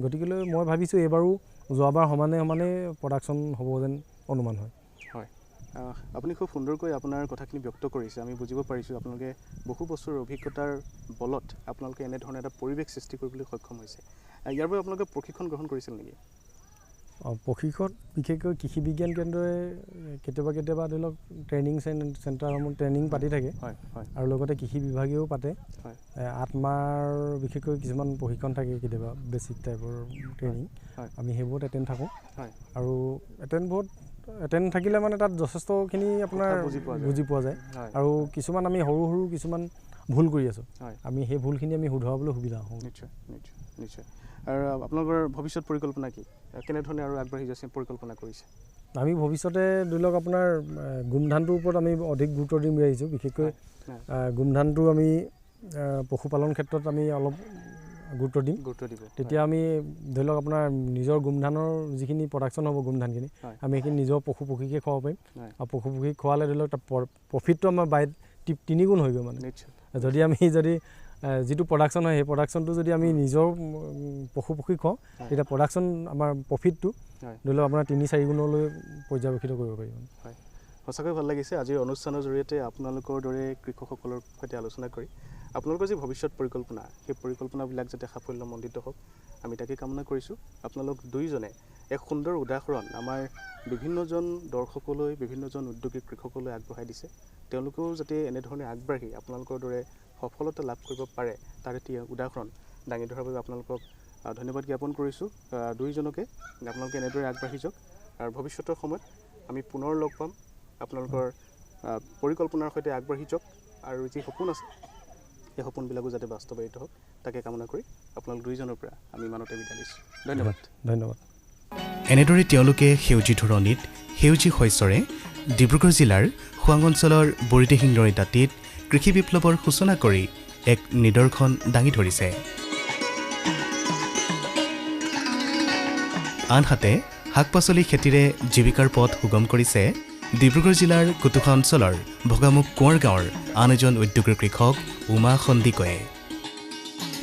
গতিকেলৈ মই ভাবিছোঁ এইবাৰো যোৱাবাৰ সমানে সমানে প্ৰডাকশ্যন হ'ব যেন অনুমান হয়। হয়, আপুনি খুব সুন্দৰকৈ আপোনাৰ কথাখিনি ব্যক্ত কৰিছে। আমি বুজিব পাৰিছোঁ আপোনালোকে বহু বছৰৰ অভিজ্ঞতাৰ বলত আপোনালোকে এনেধৰণে এটা পৰিৱেশ সৃষ্টি কৰিবলৈ সক্ষম হৈছে। ইয়াৰ বাবে আপোনালোকে প্ৰশিক্ষণ গ্ৰহণ কৰিছিল নেকি? প্ৰশিক্ষণ বিশেষকৈ কৃষি বিজ্ঞান কেন্দ্ৰই কেতিয়াবা ধৰি লওক ট্ৰেইনিং চেণ্টাৰসমূহ ট্ৰেইনিং পাতি থাকে, আৰু লগতে কৃষি বিভাগেও পাতে। 8 মাহৰ বিশেষকৈ কিছুমান প্ৰশিক্ষণ থাকে, কেতিয়াবা বেছিক টাইপৰ ট্ৰেইনিং, আমি সেইবোৰত এটেণ্ড থাকোঁ। আৰু এটেণ্ড থাকিলে মানে তাত যথেষ্টখিনি আপোনাৰ বুজি পোৱা যায়, আৰু কিছুমান আমি সৰু কিছুমান ভুল কৰি আছোঁ, আমি সেই ভুলখিনি আমি শুধৰাবলৈ সুবিধা হওঁ। নিশ্চয় নিশ্চয় নিশ্চয়। আৰু আপোনালোকৰ ভৱিষ্যত পৰিকল্পনা কি? কেনেধৰণে আৰু আগবাঢ়ি যোৱাৰ পৰিকল্পনা কৰিছে? আমি ভৱিষ্যতে ধৰি লওক আপোনাৰ গোমধানটোৰ ওপৰত আমি অধিক গুৰুত্ব দিম বুলি আহিছোঁ। বিশেষকৈ গোমধানটো আমি পশুপালন ক্ষেত্ৰত আমি অলপ গুৰুত্ব দিব। তেতিয়া আমি ধৰি লওক আপোনাৰ নিজৰ গোমধানৰ যিখিনি প্ৰডাকশ্যন হ'ব, গোমধানখিনি আমি সেইখিনি নিজৰ পশু পক্ষীকে খুৱাব পাৰিম, আৰু পশু পক্ষীক খোৱালে ধৰি লওক তাৰ প্ৰফিটটো আমাৰ 3 গুণ হৈ গ'ল। মানে যদি আমি যিটো প্ৰডাকশ্যন হয়, সেই প্ৰডাকশ্যনটো যদি আমি নিজৰ পশু পক্ষীক খুৱাওঁ, তেতিয়া প্ৰডাকশ্যন আমাৰ প্ৰফিটটো ধৰি লওক আপোনাৰ 3-4 গুণলৈ পৰ্যবেক্ষিত কৰিব পাৰিব। হয়, সঁচাকৈ ভাল লাগিছে আজিৰ অনুষ্ঠানৰ জৰিয়তে আপোনালোকৰ দৰে কৃষকসকলৰ সৈতে আলোচনা কৰি আপোনালোকৰ যি ভৱিষ্যত পৰিকল্পনা সেই পৰিকল্পনাবিলাক যাতে সাফল্যমণ্ডিত হওক আমি তাকে কামনা কৰিছোঁ আপোনালোক দুইজনে এক সুন্দৰ উদাহৰণ আমাৰ বিভিন্নজন দৰ্শকলৈ বিভিন্নজন উদ্যোগী কৃষকলৈ আগবঢ়াই দিছে তেওঁলোকেও যাতে এনেধৰণে আগবাঢ়ি আপোনালোকৰ দৰে সফলতা লাভ কৰিব পাৰে তাৰ এটি উদাহৰণ দাঙি ধৰাৰ বাবে আপোনালোকক ধন্যবাদ জ্ঞাপন কৰিছোঁ দুইজনকে আপোনালোকে এনেদৰে আগবাঢ়ি যাওক আৰু ভৱিষ্যতৰ সময়ত আমি পুনৰ লগ পাম আপোনালোকৰ পৰিকল্পনাৰ সৈতে আগবাঢ়ি যাওক আৰু যি সপোন আছে এই সপোনবিলাকো যাতে বাস্তৱায়িত হওক তাকে কামনা কৰি আপোনালোক দুইজনৰ পৰা আমি ইমানতে বিদায় লৈছোঁ ধন্যবাদ ধন্যবাদ এনেদৰে তেওঁলোকে সেউজী ধৰণীত সেউজী শস্যৰে ডিব্ৰুগড় জিলাৰ খোৱাং অঞ্চলৰ বৰিদিহিং নৈৰ দাঁতিত কৃষি বিপ্লৱৰ সূচনা কৰি এক নিদৰ্শন দাঙি ধৰিছে আনহাতে শাক পাচলি খেতিৰে জীৱিকাৰ পথ সুগম কৰিছে ডিব্ৰুগড় জিলাৰ কুতুখা অঞ্চলৰ ভগামুখ কোঁৱৰ গাঁৱৰ আন এজন উদ্যোগী কৃষক উমা সন্দিকৈয়ে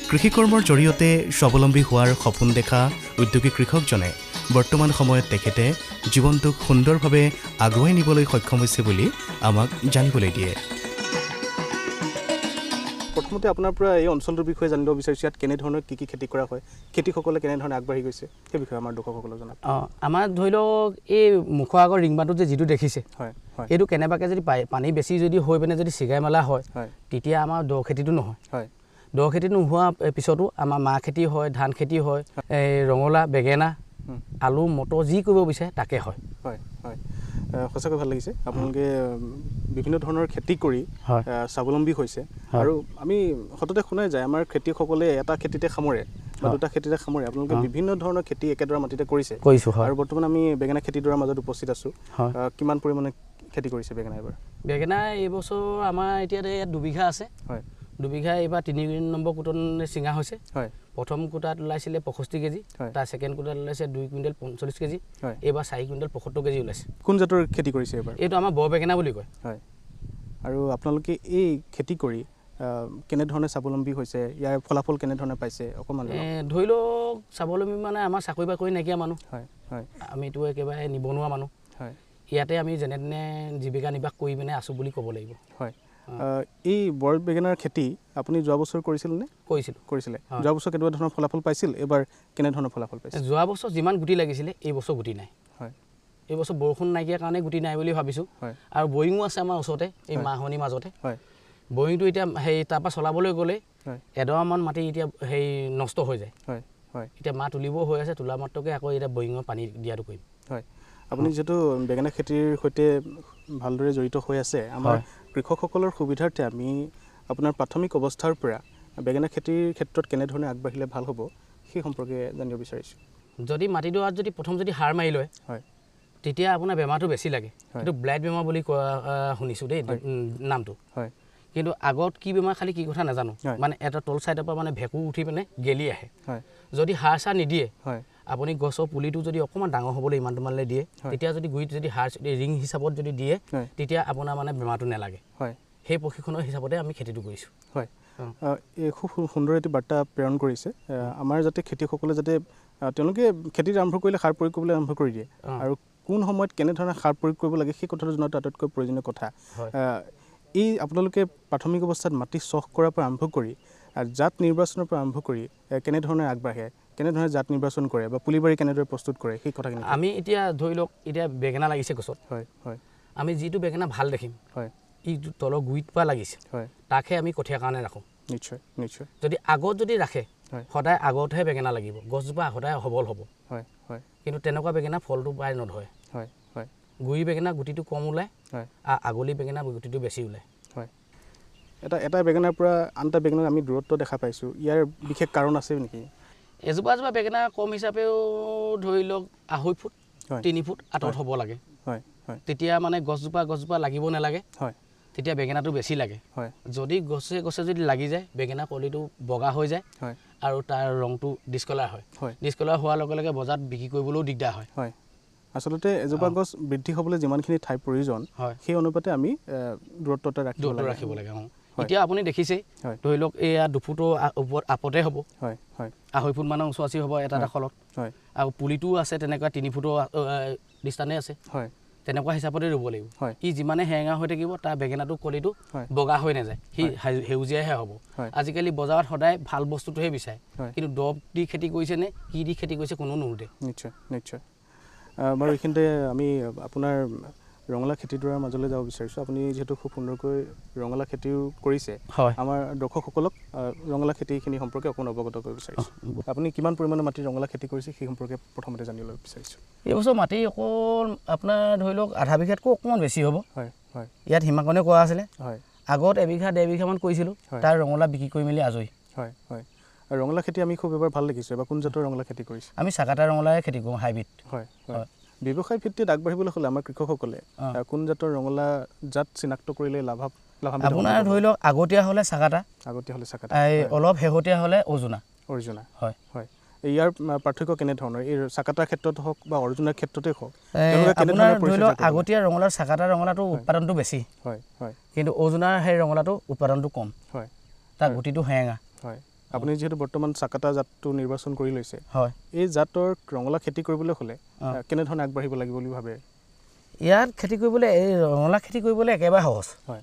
কৃষি কৰ্মৰ জৰিয়তে স্বাৱলম্বী হোৱাৰ সপোন দেখা উদ্যোগী কৃষকজনে বৰ্তমান সময়ত তেখেতে জীৱনটোক সুন্দৰভাৱে আগুৱাই নিবলৈ সক্ষম হৈছে বুলি আমাক জানিবলৈ দিয়ে প্ৰথমতে আপোনাৰ পৰা এই অঞ্চলটোৰ বিষয়ে জানিব বিচাৰিছোঁ ইয়াত কেনেধৰণৰ কি খেতি কৰা হয় খেতিসকলে কেনেধৰণে আগবাঢ়ি গৈছে সেই বিষয়ে আমাৰ দৰ্শকসকলক জনাওক আমাৰ ধৰি লওক এই মুখৰ আগৰ ৰিংবাটোত যে যিটো দেখিছে হয় হয় এইটো কেনেবাকৈ যদি পানী বেছি যদি হৈ পিনে যদি ছিগাই মেলা হয় তেতিয়া আমাৰ দ খেতিটো নহয় হয় দ খেতি নোহোৱা পিছতো আমাৰ মাহ খেতি হয় ধান খেতি হয় এই ৰঙালাও বেঙেনা আলু মটৰ যি কৰিব বিচাৰে তাকে হয় হয় হয় সঁচাকৈ ভাল লাগিছে আপোনালোকে বিভিন্ন ধৰণৰ খেতি কৰি স্বাৱলম্বী হৈছে আৰু আমি সততে শুনাই যায় আমাৰ খেতিয়কসকলে এটা খেতিতে সামৰে বা দুটা খেতিতে সামৰে আপোনালোকে বিভিন্ন ধৰণৰ খেতি একেডৰা মাটিতে কৰিছে আৰু বৰ্তমান আমি বেঙেনা খেতিডৰাৰ মাজত উপস্থিত আছোঁ কিমান পৰিমাণে খেতি কৰিছে বেঙেনা এইবাৰ বেঙেনা এইবছৰ আমাৰ এতিয়া ইয়াত 2 বিঘা আছে হয় 2 বিঘা এইবাৰ 3 নম্বৰ কুটন চিঙা হৈছে হয় প্ৰথম কুটাত ওলাইছিলে 65 কেজি তাৰ ছেকেণ্ড কুটাত ওলাইছে 2 কুইণ্টেল 45 কেজি এইবাৰ 4 কুইণ্টেল 75 কেজি ওলাইছে কোন জাতৰ খেতি কৰিছে এইবাৰ এইটো আমাৰ বৰ বেঙেনা বুলি কয় হয় আৰু আপোনালোকে এই খেতি কৰি কেনেধৰণে স্বাৱলম্বী হৈছে ইয়াৰ ফলাফল কেনেধৰণে পাইছে অকণমান ধৰি লওক স্বাৱলম্বী মানে আমাৰ চাকৰি বাকৰি নাইকিয়া মানুহ হয় হয় আমিতো একেবাৰে নিবনুৱা মানুহ হয় ইয়াতে আমি যেনে তেনে জীৱিকা নিৰ্বাহ কৰি পিনে আছোঁ বুলি ক'ব লাগিব হয় এই বৰ বেঙেনাৰ খেতি আপুনি যোৱা বছৰ কৰিছিলনে কৰিছিলে যোৱা বছৰ কেনেকুৱা ধৰণৰ ফলাফল পাইছিল এবাৰ কেনেধৰণৰ ফলাফল পাইছিল যোৱা বছৰ যিমান গুটি লাগিছিলে এই বছৰ গুটি নাই হয় এই বছৰ বৰষুণ নাইকিয়া কাৰণে গুটি নাই বুলি ভাবিছোঁ আৰু বৰিঙো আছে আমাৰ ওচৰতে এই মাহনিৰ মাজতে হয় বৰিঙটো এতিয়া সেই তাৰপৰা চলাবলৈ গ'লে এডৰামান মাটি এতিয়া সেই নষ্ট হৈ যায় হয় হয় এতিয়া মাহ তুলিবও হৈ আছে তোলা মাত্ৰকে আকৌ এতিয়া বৰিঙৰ পানী দিয়াটো কৰিম হয় আপুনি যিহেতু বেঙেনা খেতিৰ সৈতে ভালদৰে জড়িত হৈ আছে আমাৰ কৃষকসকলৰ সুবিধাৰ্থে আমি আপোনাৰ প্ৰাথমিক অৱস্থাৰ পৰা বেঙেনা খেতিৰ ক্ষেত্ৰত কেনেধৰণে আগবাঢ়িলে ভাল হ'ব সেই সম্পৰ্কে জানিব বিচাৰিছোঁ যদি মাটিডৰাত যদি প্ৰথম যদি সাৰ মাৰি লয় হয় তেতিয়া আপোনাৰ বেমাৰটো বেছি লাগে কিন্তু ব্লাইট বেমাৰ বুলি কোৱা শুনিছোঁ দেই নামটো হয় কিন্তু আগত কি বেমাৰ খালি কি কথা নাজানো মানে এটা তল চাইডৰ পৰা মানে ভেঁকুৰ উঠি পিনে গেলি আহে যদি সাৰ চাৰ নিদিয়ে আপুনি গছৰ পুলিটো যদি অকণমান ডাঙৰ হ'বলৈ ইমানটো মানলৈ দিয়ে তেতিয়া যদি গুৰিত যদি সাৰ ৰিং হিচাপত যদি দিয়ে তেতিয়া আপোনাৰ মানে বেমাৰটো নালাগে সেই প্ৰশিক্ষণৰ হিচাপতে আমি খেতিটো কৰিছোঁ হয় এই খুব সুন্দৰ এটি বাৰ্তা প্ৰেৰণ কৰিছে আমাৰ যাতে খেতিয়কসকলে যাতে তেওঁলোকে খেতি আৰম্ভ কৰিলে সাৰ প্ৰয়োগ কৰিবলৈ আৰম্ভ কৰি দিয়ে আৰু কোন সময়ত কেনেধৰণে সাৰ প্ৰয়োগ কৰিব লাগে সেই কথাটো জনাটো আটাইতকৈ প্ৰয়োজনীয় কথা এই আপোনালোকে প্ৰাথমিক অৱস্থাত মাটি চহ কৰাৰ পৰা আৰম্ভ কৰি জাত নিৰ্বাচনৰ পৰা আৰম্ভ কৰি কেনেধৰণে আগবাঢ়ে কেনেধৰণে জাত নিৰ্বাচন কৰে বা পুলিবাৰী কেনেদৰে প্ৰস্তুত কৰে সেই কথাখিনি আমি এতিয়া ধৰি লওক এতিয়া বেঙেনা লাগিছে গছত হয় হয় আমি যিটো বেঙেনা ভাল দেখিম হয় ই তলৰ গুৰিত পৰা লাগিছে হয় তাকহে আমি কঠীয়াৰ কাৰণে ৰাখোঁ নিশ্চয় নিশ্চয় যদি আগত যদি ৰাখে সদায় আগতহে বেঙেনা লাগিব গছজোপা সদায় সবল হ'ব হয় হয় কিন্তু তেনেকুৱা বেঙেনা ফলটো প্ৰায় নধৰে হয় হয় গুৰি বেঙেনা গুটিটো কম ওলায় আৰু আগলি বেঙেনা গুটিটো বেছি ওলায় হয় এটা বেঙেনাৰ পৰা আন এটা বেঙেনাৰ আমি দূৰত্ব দেখা পাইছোঁ ইয়াৰ বিশেষ কাৰণ আছে নেকি এজোপা বেঙেনা কম হিচাপেও ধৰি লওক 2.5 ফুট 3 ফুট আঁতৰত হ'ব লাগে হয় হয় তেতিয়া মানে গছজোপা লাগিব নালাগে হয় তেতিয়া বেঙেনাটো বেছি লাগে হয় যদি গছে যদি লাগি যায় বেঙেনা কলিটো বগা হৈ যায় হয় আৰু তাৰ ৰংটো ডিছকালাৰ হয় ডিছকালাৰ হোৱাৰ লগে লগে বজাৰত বিক্ৰী কৰিবলৈও দিগদাৰ হয় হয় আচলতে এজোপা গছ বৃদ্ধি হ'বলৈ যিমানখিনি ঠাইৰ প্ৰয়োজন সেই অনুপাতে আমি দূৰত্বটা ৰাখিব লাগে এতিয়া আপুনি দেখিছেই ধৰি লওক এয়া 2 ফুটৰ ওপৰত আপতে হ'ব হয় হয় 2.5 ফুট মানৰ ওচৰাচৰি হ'ব এটা খলত হয় আৰু পুলিটোও আছে তেনেকুৱা 3 ফুটৰ ডিষ্টানে আছে হয় তেনেকুৱা হিচাপতে ৰুব লাগিব হয় ই যিমানে হেঙা হৈ থাকিব তাৰ বেঙেনাটো কলিটো বগা হৈ নাযায় সি সেউজীয়াহে হ'ব আজিকালি বজাৰত সদায় ভাল বস্তুটোহে বিচাৰে কিন্তু দৰৱ দি খেতি কৰিছে নে কি দি খেতি কৰিছে কোনো নুৰুদে নিশ্চয় নিশ্চয় বাৰু এইখিনিতে আমি আপোনাৰ ৰঙালাও খেতিডৰাৰ মাজলৈ যাব বিচাৰিছোঁ আপুনি যিহেতু খুব সুন্দৰকৈ ৰঙালাও খেতিও কৰিছে আমাৰ দৰ্শকসকলক ৰঙালাও খেতিখিনি সম্পৰ্কে অকণমান অৱগত কৰিব বিচাৰিছোঁ আপুনি কিমান পৰিমাণৰ মাটি ৰঙালাও খেতি কৰিছে সেই সম্পৰ্কে প্ৰথমতে জানিবলৈ বিচাৰিছোঁ এই বছৰ মাটি অকল আপোনাৰ ধৰি লওক আধা বিঘাতকৈ অকণমান বেছি হ'ব হয় হয় ইয়াত সীমাকণে কৰা আছিলে হয় আগত এবিঘা 1.5 বিঘামান কৰিছিলোঁ তাৰ ৰঙালাও বিক্ৰী কৰি মেলি আজৰি হয় হয় আৰু ৰঙালাও খেতি আমি খুব এবাৰ ভাল দেখিছোঁ এবাৰ কোন জাতৰ ৰঙালাও খেতি কৰিছে আমি চাকাটা ৰঙালাওৱে খেতি কৰোঁ হাইব্ৰিড হয় হয় ব্যৱসায় ভিত্তিত আগবাঢ়িবলৈ হ'লে আমাৰ কৃষকসকলে কোন জাতৰ ৰঙালাও জাত চিনাক্ত কৰিলে লাভান্বিত আপোনাৰ ধৰি লওক আগতীয়া হ'লে চাকাটা অলপ শেহতীয়া হ'লে অৰ্জুনা হয় হয় ইয়াৰ পাৰ্থক্য কেনেধৰণৰ এই চাকাটাৰ ক্ষেত্ৰত হওক বা অৰ্জুনাৰ ক্ষেত্ৰতে হওক আপোনাৰ ধৰি লওক আগতীয়া ৰঙালাও চাকাটা ৰঙালাওটো উৎপাদনটো বেছি হয় হয় কিন্তু অৰ্জুনাৰ সেই ৰঙালাওটো উৎপাদনটো কম হয় তাৰ গুটিটো হেঙা হয় আপুনি যিহেতু বৰ্তমান চাকাটা জাতটো নিৰ্বাচন কৰি লৈছে হয় এই জাতৰ ৰঙালাও খেতি কৰিবলৈ হ'লে কেনেধৰণে আগবাঢ়িব লাগিব বুলি ভাবে ইয়াত খেতি কৰিবলৈ এই ৰঙালাও খেতি কৰিবলৈ একেবাৰে সহজ হয়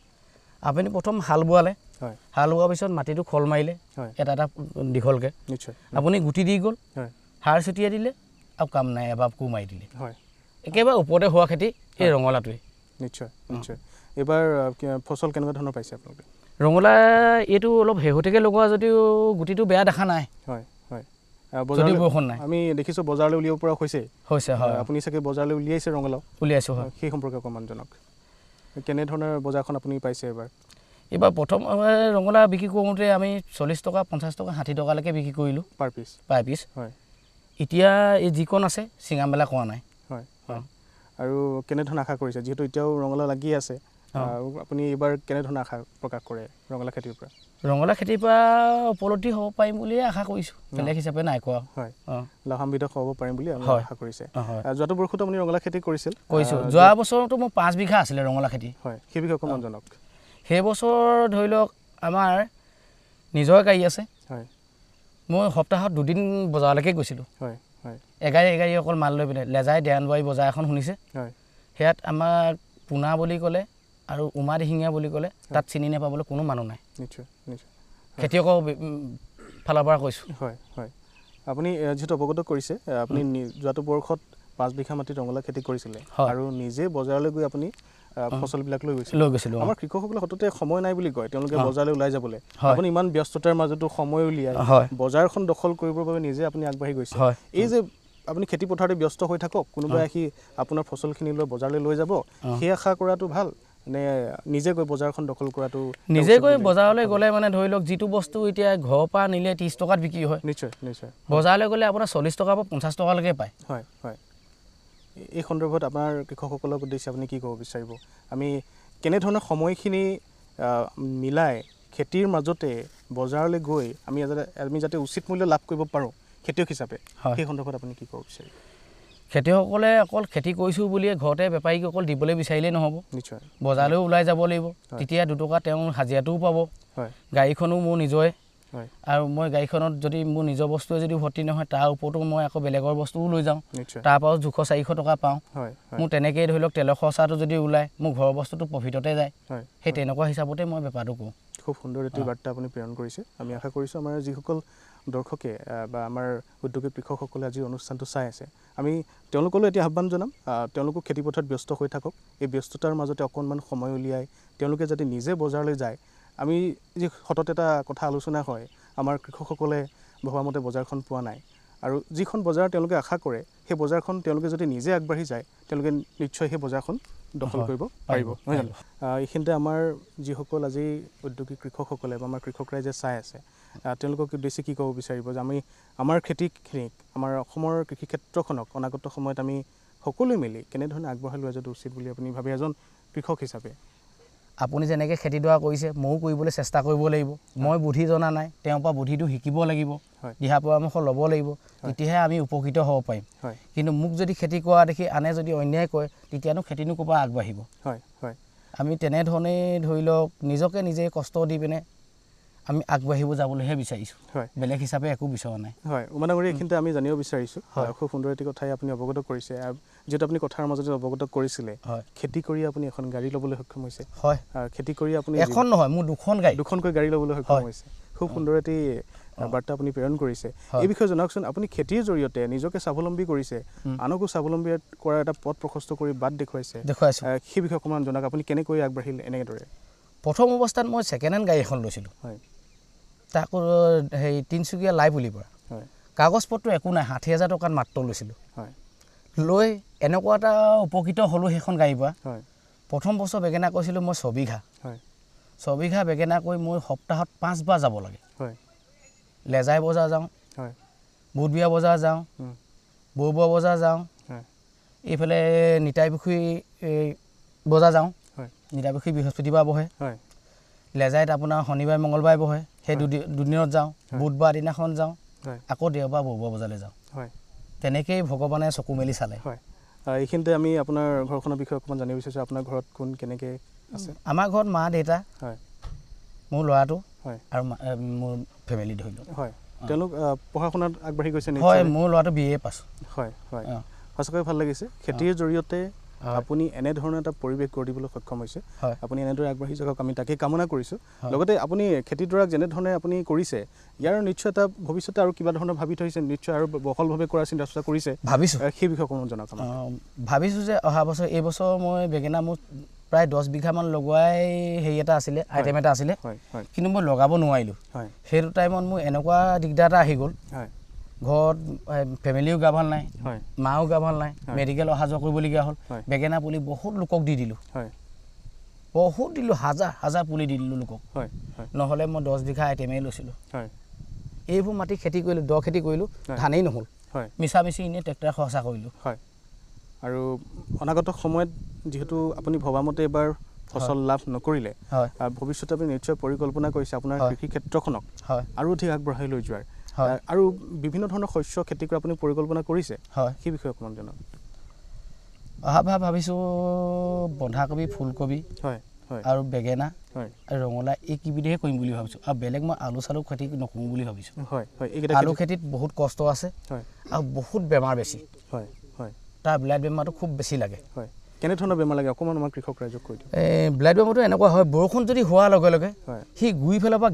আপুনি প্ৰথম হাল বোৱালে হয় হাল বোৱাৰ পিছত মাটিটো খল মাৰিলে এটা এটা দীঘলকৈ নিশ্চয় আপুনি গুটি দি গ'ল হয় সাৰ ছটিয়াই দিলে আৰু কাম নাই এবাৰ কোৰ মাৰি দিলে হয় একেবাৰে ওপৰতে হোৱা খেতি এই ৰঙালাওটোৱে নিশ্চয় নিশ্চয় এইবাৰ ফচল কেনেকুৱা ধৰণৰ পাইছে আপোনালোকে ৰঙালাও এইটো অলপ শেহতীয়াকৈ লগোৱা যদিও গুটিটো বেয়া দেখা নাই হয় হয় বৰষুণ নাই আমি দেখিছোঁ বজাৰলৈ উলিয়াব পৰা হৈছে হয় আপুনি চাগে বজাৰলৈ উলিয়াইছে ৰঙালাও উলিয়াইছোঁ হয় সেই সম্পৰ্কে অকণমান জনাওক কেনেধৰণৰ বজাৰখন আপুনি পাইছে এইবাৰ প্ৰথম ৰঙালাও বিক্ৰী কৰোঁতে আমি 40 টকা 50 টকা 60 টকালৈকে বিক্ৰী কৰিলোঁ পাৰ পিচ হয় এতিয়া এই যিকণ আছে চিঙা মেলা কৰা নাই হয় হয় আৰু কেনেধৰণৰ আশা কৰিছে যিহেতু এতিয়াও ৰঙালাও লাগি আছে আৰু আপুনি এইবাৰ কেনেধৰণৰ আশা প্ৰকাশ কৰে ৰঙালাও খেতিৰ পৰা উপলব্ধি হ'ব পাৰিম বুলিয়ে আশা কৰিছোঁ বেলেগ হিচাপে নাই কোৱা হয় লাভান্বিত হ'ব পাৰিম বুলি আমি আশা কৰিছে যোৱাটো বৰ্ষতো আপুনি ৰঙালাও খেতি কৰিছোঁ যোৱা বছৰতো মোৰ 5 বিঘা আছিলে ৰঙালাও খেতি হয় সেই বিষয়ে অকণমান জনাওক সেই বছৰ ধৰি লওক আমাৰ নিজৰ গাড়ী আছে হয় মই সপ্তাহত 2 দিন বজাৰলৈকে গৈছিলোঁ হয় হয় এগাড়ী অকল মাল লৈ পিনে লেজাই দেৱানবাৰী বজাৰ এখন শুনিছে হয় সেয়াত আমাক পোনা বুলি ক'লে আৰু উমা দিহিঙীয়া বুলি ক'লে তাত চিনি নাপাবলৈ কোনো মানুহ নাই নিশ্চয় নিশ্চয় খেতিয়কৰ ফালৰ পৰা কৈছোঁ হয় হয় আপুনি যিহেতু অৱগত কৰিছে আপুনি যোৱাটো বৰ্ষত 5 বিঘা মাটিত ৰঙালাও খেতি কৰিছিলে আৰু নিজে বজাৰলৈ গৈ আপুনি ফচলবিলাক লৈ গৈছিলোঁ আমাৰ কৃষকসকলে সততে সময় নাই বুলি কয় তেওঁলোকে বজাৰলৈ ওলাই যাবলৈ আপুনি ইমান ব্যস্ততাৰ মাজতো সময় উলিয়াই বজাৰখন দখল কৰিবৰ বাবে নিজে আপুনি আগবাঢ়ি গৈছে এই যে আপুনি খেতি পথাৰতে ব্যস্ত হৈ থাকক কোনোবাই আহি আপোনাৰ ফচলখিনি লৈ বজাৰলৈ লৈ যাব সেই আশা কৰাটো ভাল নে নিজে গৈ বজাৰখন দখল কৰাটো নিজে গৈ বজাৰলৈ গ'লে মানে ধৰি লওক যিটো বস্তু এতিয়া ঘৰৰ পৰা নিলে 30 টকাত বিক্ৰী হয় নিশ্চয় নিশ্চয় বজাৰলৈ গ'লে আপোনাৰ 40 টকাৰ পৰা 50 টকালৈকে পায় হয় হয় এই সন্দৰ্ভত আপোনাৰ কৃষকসকলক উদ্দেশ্যে আপুনি কি ক'ব বিচাৰিব আমি কেনেধৰণৰ সময়খিনি মিলাই খেতিৰ মাজতে বজাৰলৈ গৈ আমি যাতে উচিত মূল্য লাভ কৰিব পাৰোঁ খেতিয়ক হিচাপে সেই সন্দৰ্ভত আপুনি কি ক'ব বিচাৰিব খেতিয়কসকলে অকল খেতি কৰিছোঁ বুলিয়ে ঘৰতে বেপাৰীক অকল দিবলৈ বিচাৰিলেই নহ'ব নিশ্চয় বজাৰলৈও ওলাই যাব লাগিব তেতিয়া 2 টকা তেওঁ হাজিৰাটোও পাব গাড়ীখনো মোৰ নিজৰে আৰু মই গাড়ীখনত যদি মোৰ নিজৰ বস্তুৱে যদি ভৰ্তি নহয় তাৰ ওপৰতো মই আকৌ বেলেগৰ বস্তুও লৈ যাওঁ তাৰ পৰাও 200-400 টকা পাওঁ মোৰ তেনেকৈয়ে ধৰি লওক তেলৰ খৰচাটো যদি ওলায় মোৰ ঘৰৰ বস্তুটো প্ৰফিটতে যায় সেই তেনেকুৱা হিচাপতে মই বেপাৰটো কৰোঁ খুব সুন্দৰ এটি বাৰ্তা আপুনি প্ৰেৰণ কৰিছে আমি আশা কৰিছোঁ আমাৰ যিসকল দৰ্শকে বা আমাৰ উদ্যোগী কৃষকসকলে আজি অনুষ্ঠানটো চাই আছে আমি তেওঁলোকলৈ এতিয়া আহ্বান জনাম তেওঁলোকো খেতিপথাৰত ব্যস্ত হৈ থাকক এই ব্যস্ততাৰ মাজতে অকণমান সময় উলিয়াই তেওঁলোকে যাতে নিজে বজাৰলৈ যায় আমি যি সতত এটা কথা আলোচনা হয় আমাৰ কৃষকসকলে ভবামতে বজাৰখন পোৱা নাই আৰু যিখন বজাৰ তেওঁলোকে আশা কৰে সেই বজাৰখন তেওঁলোকে যদি নিজে আগবাঢ়ি যায় তেওঁলোকে নিশ্চয় সেই বজাৰখন দখল কৰিব পাৰিব নহয় জানো এইখিনিতে আমাৰ যিসকল আজি উদ্যোগী কৃষকসকলে বা আমাৰ কৃষক ৰাইজে চাই আছে তেওঁলোকক উদ্দেশ্যে কি ক'ব বিচাৰিব যে আমি আমাৰ খেতিখিনিক আমাৰ অসমৰ কৃষি ক্ষেত্ৰখনক অনাগত সময়ত আমি সকলোৱে মিলি কেনেধৰণে আগবঢ়াই লোৱা যোৱাটো উচিত বুলি আপুনি ভাবে এজন কৃষক হিচাপে আপুনি যেনেকৈ খেতিডৰা কৰিছে ময়ো কৰিবলৈ চেষ্টা কৰিব লাগিব মই বুদ্ধি জনা নাই তেওঁৰ পৰা বুদ্ধিটো শিকিব লাগিব দিহা পৰামৰ্শ ল'ব লাগিব তেতিয়াহে আমি উপকৃত হ'ব পাৰিম কিন্তু মোক যদি খেতি কৰা দেখি আনে যদি অন্যায় কৰে তেতিয়ানো খেতিনো ক'ৰ পৰা আগবাঢ়িব আমি তেনেধৰণেই ধৰি লওক নিজকে নিজে কষ্ট দি পিনে আমি আগবাঢ়িব যাবলৈহে বিচাৰিছোঁ হয় বেলেগ হিচাপে একো বিচৰা নাই হয় উমানগৰী এইখিনিতে আমি জানিব বিচাৰিছোঁ খুব সুন্দৰ এটি কথাই আপুনি অৱগত কৰিছে আৰু যিহেতু আপুনি কথাৰ মাজতে অৱগত কৰিছিলে খেতি কৰি আপুনি এখন গাড়ী ল'বলৈ সক্ষম হৈছে হয় খেতি কৰি আপুনি এখন নহয় মোৰ দুখনকৈ গাড়ী ল'বলৈ সক্ষম হৈছে খুব সুন্দৰ এটি বাৰ্তা আপুনি প্ৰেৰণ কৰিছে এই বিষয়ে জনাওকচোন আপুনি খেতিৰ জৰিয়তে নিজকে স্বাৱলম্বী কৰিছে আনকো স্বাৱলম্বী কৰাৰ এটা পথ প্ৰশস্ত কৰি বাট দেখুৱাইছে সেই বিষয়ে অকণমান জনাওক আপুনি কেনেকৈ আগবাঢ়িল এনেদৰে প্ৰথম অৱস্থাত মই ছেকেণ্ড হেণ্ড গাড়ী এখন লৈছিলোঁ হয় তাকো সেই তিনিচুকীয়া লাইপুলিৰ পৰা হয় কাগজ পত্ৰ একো নাই 60,000 টকাত মাত্ৰ লৈছিলোঁ হয় লৈ এনেকুৱা এটা উপকৃত হ'লোঁ সেইখন গাড়ীৰ পৰা হয় প্ৰথম বছৰ বেগেনা কৰিছিলোঁ মই 6 বিঘা হয় 6 বিঘা বেগেনা কৰি মই সপ্তাহত 5 বাৰ যাব লাগে হয় লেজাই বজাৰ যাওঁ হয় বুধবিয়া বজাৰ যাওঁ বৰবুৱা বজাৰ যাওঁ হয় এইফালে নিতাই পুখুৰী বজাৰ যাওঁ হয় নিতাই পুখুৰী বৃহস্পতিবাৰ বহে হয় লেজাইত আপোনাৰ শনিবাৰ মঙলবাৰে বহে সেই দুদিনত যাওঁ বুধবাৰ দিনাখন যাওঁ আকৌ দেওবাৰ বৰবুৱা বজাৰলৈ যাওঁ হয় তেনেকেই ভগৱানে চকু মেলি চালে হয় এইখিনিতে আমি আপোনাৰ ঘৰখনৰ বিষয়ে অকণমান জানিব বিচাৰিছোঁ আপোনাৰ ঘৰত কোন কেনেকৈ আছে আমাৰ ঘৰত মা দেউতা হয় মোৰ ল'ৰাটো হয় আৰু মোৰ ফেমিলি ধৰি লওক হয় তেওঁলোক পঢ়া শুনাত আগবাঢ়ি গৈছে হয় মোৰ ল'ৰাটো BA পাছ হয় হয় সঁচাকৈ ভাল লাগিছে খেতিৰ জৰিয়তে আপুনি এনেধৰণৰ এটা পৰিৱেশ গঢ় দিবলৈ সক্ষম হৈছে আপুনি এনেদৰে আগবাঢ়ি যাওক আমি তাকে কামনা কৰিছোঁ লগতে আপুনি খেতিডৰাক যেনেধৰণে আপুনি কৰিছে ইয়াৰ নিশ্চয় এটা ভৱিষ্যতে আৰু কিবা ধৰণৰ ভাবি থৈছে নিশ্চয় আৰু বহলভাৱে কৰাৰ চিন্তা চৰ্চা কৰিছে ভাবিছোঁ সেই বিষয়ে অকণমান জনাওক ভাবিছোঁ যে অহা বছৰ এইবছৰ মই বেঙেনা মোৰ প্ৰায় 10 বিঘামান লগোৱাই হেৰি এটা আছিলে আইটেম এটা আছিলে কিন্তু মই লগাব নোৱাৰিলোঁ সেইটো টাইমত মোৰ এনেকুৱা দিগদাৰ এটা আহি গ'ল ঘৰত ফেমিলিও গা ভাল নাই মাও গা ভাল নাই মেডিকেল অহা যোৱা কৰিবলগীয়া হ'ল বেঙেনা পুলি বহুত লোকক দি দিলোঁ বহুত দিলোঁ হাজাৰ পুলি দি দিলোঁ লোকক নহ'লে মই 10 বিঘা আইটেমেই লৈছিলোঁ এইবোৰ মাটি খেতি কৰিলোঁ দ খেতি কৰিলোঁ ধানেই নহ'ল মিছামিছি এনেই ট্ৰেক্টৰ খৰচা কৰিলোঁ আৰু অনাগত সময়ত যিহেতু আপুনি ভবামতে এবাৰ ফচল লাভ নকৰিলে ভৱিষ্যতে আপুনি নিশ্চয় পৰিকল্পনা কৰিছে আপোনাৰ কৃষি ক্ষেত্ৰখনক আৰু অধিক আগবঢ়াই লৈ যোৱাৰ আৰু বিভিন্ন ধৰণৰ শস্য খেতি কৰা আপুনি পৰিকল্পনা কৰিছে সেই বিষয়ে অকণমান জনাওক অহাবাৰ ভাবিছোঁ বন্ধাকবি ফুলকবি আৰু বেঙেনা আৰু ৰঙালাও এই কেইবিধেই কৰিম বুলি ভাবিছোঁ আৰু বেলেগ মই আলু চালু খেতি নকৰোঁ বুলি ভাবিছোঁ আলু খেতিত বহুত কষ্ট আছে আৰু বহুত বেমাৰ বেছি তাৰ ব্লাড বেমাৰটো খুব বেছি লাগে কেনেধৰণৰ বেমাৰ লাগে অকণমান আমাৰ কৃষক ৰাইজক কৈ দিওঁ ব্লাড বেমাৰটো এনেকুৱা হয় বৰষুণ যদি হোৱাৰ লগে লগে সি গুৰি ফালৰ পৰা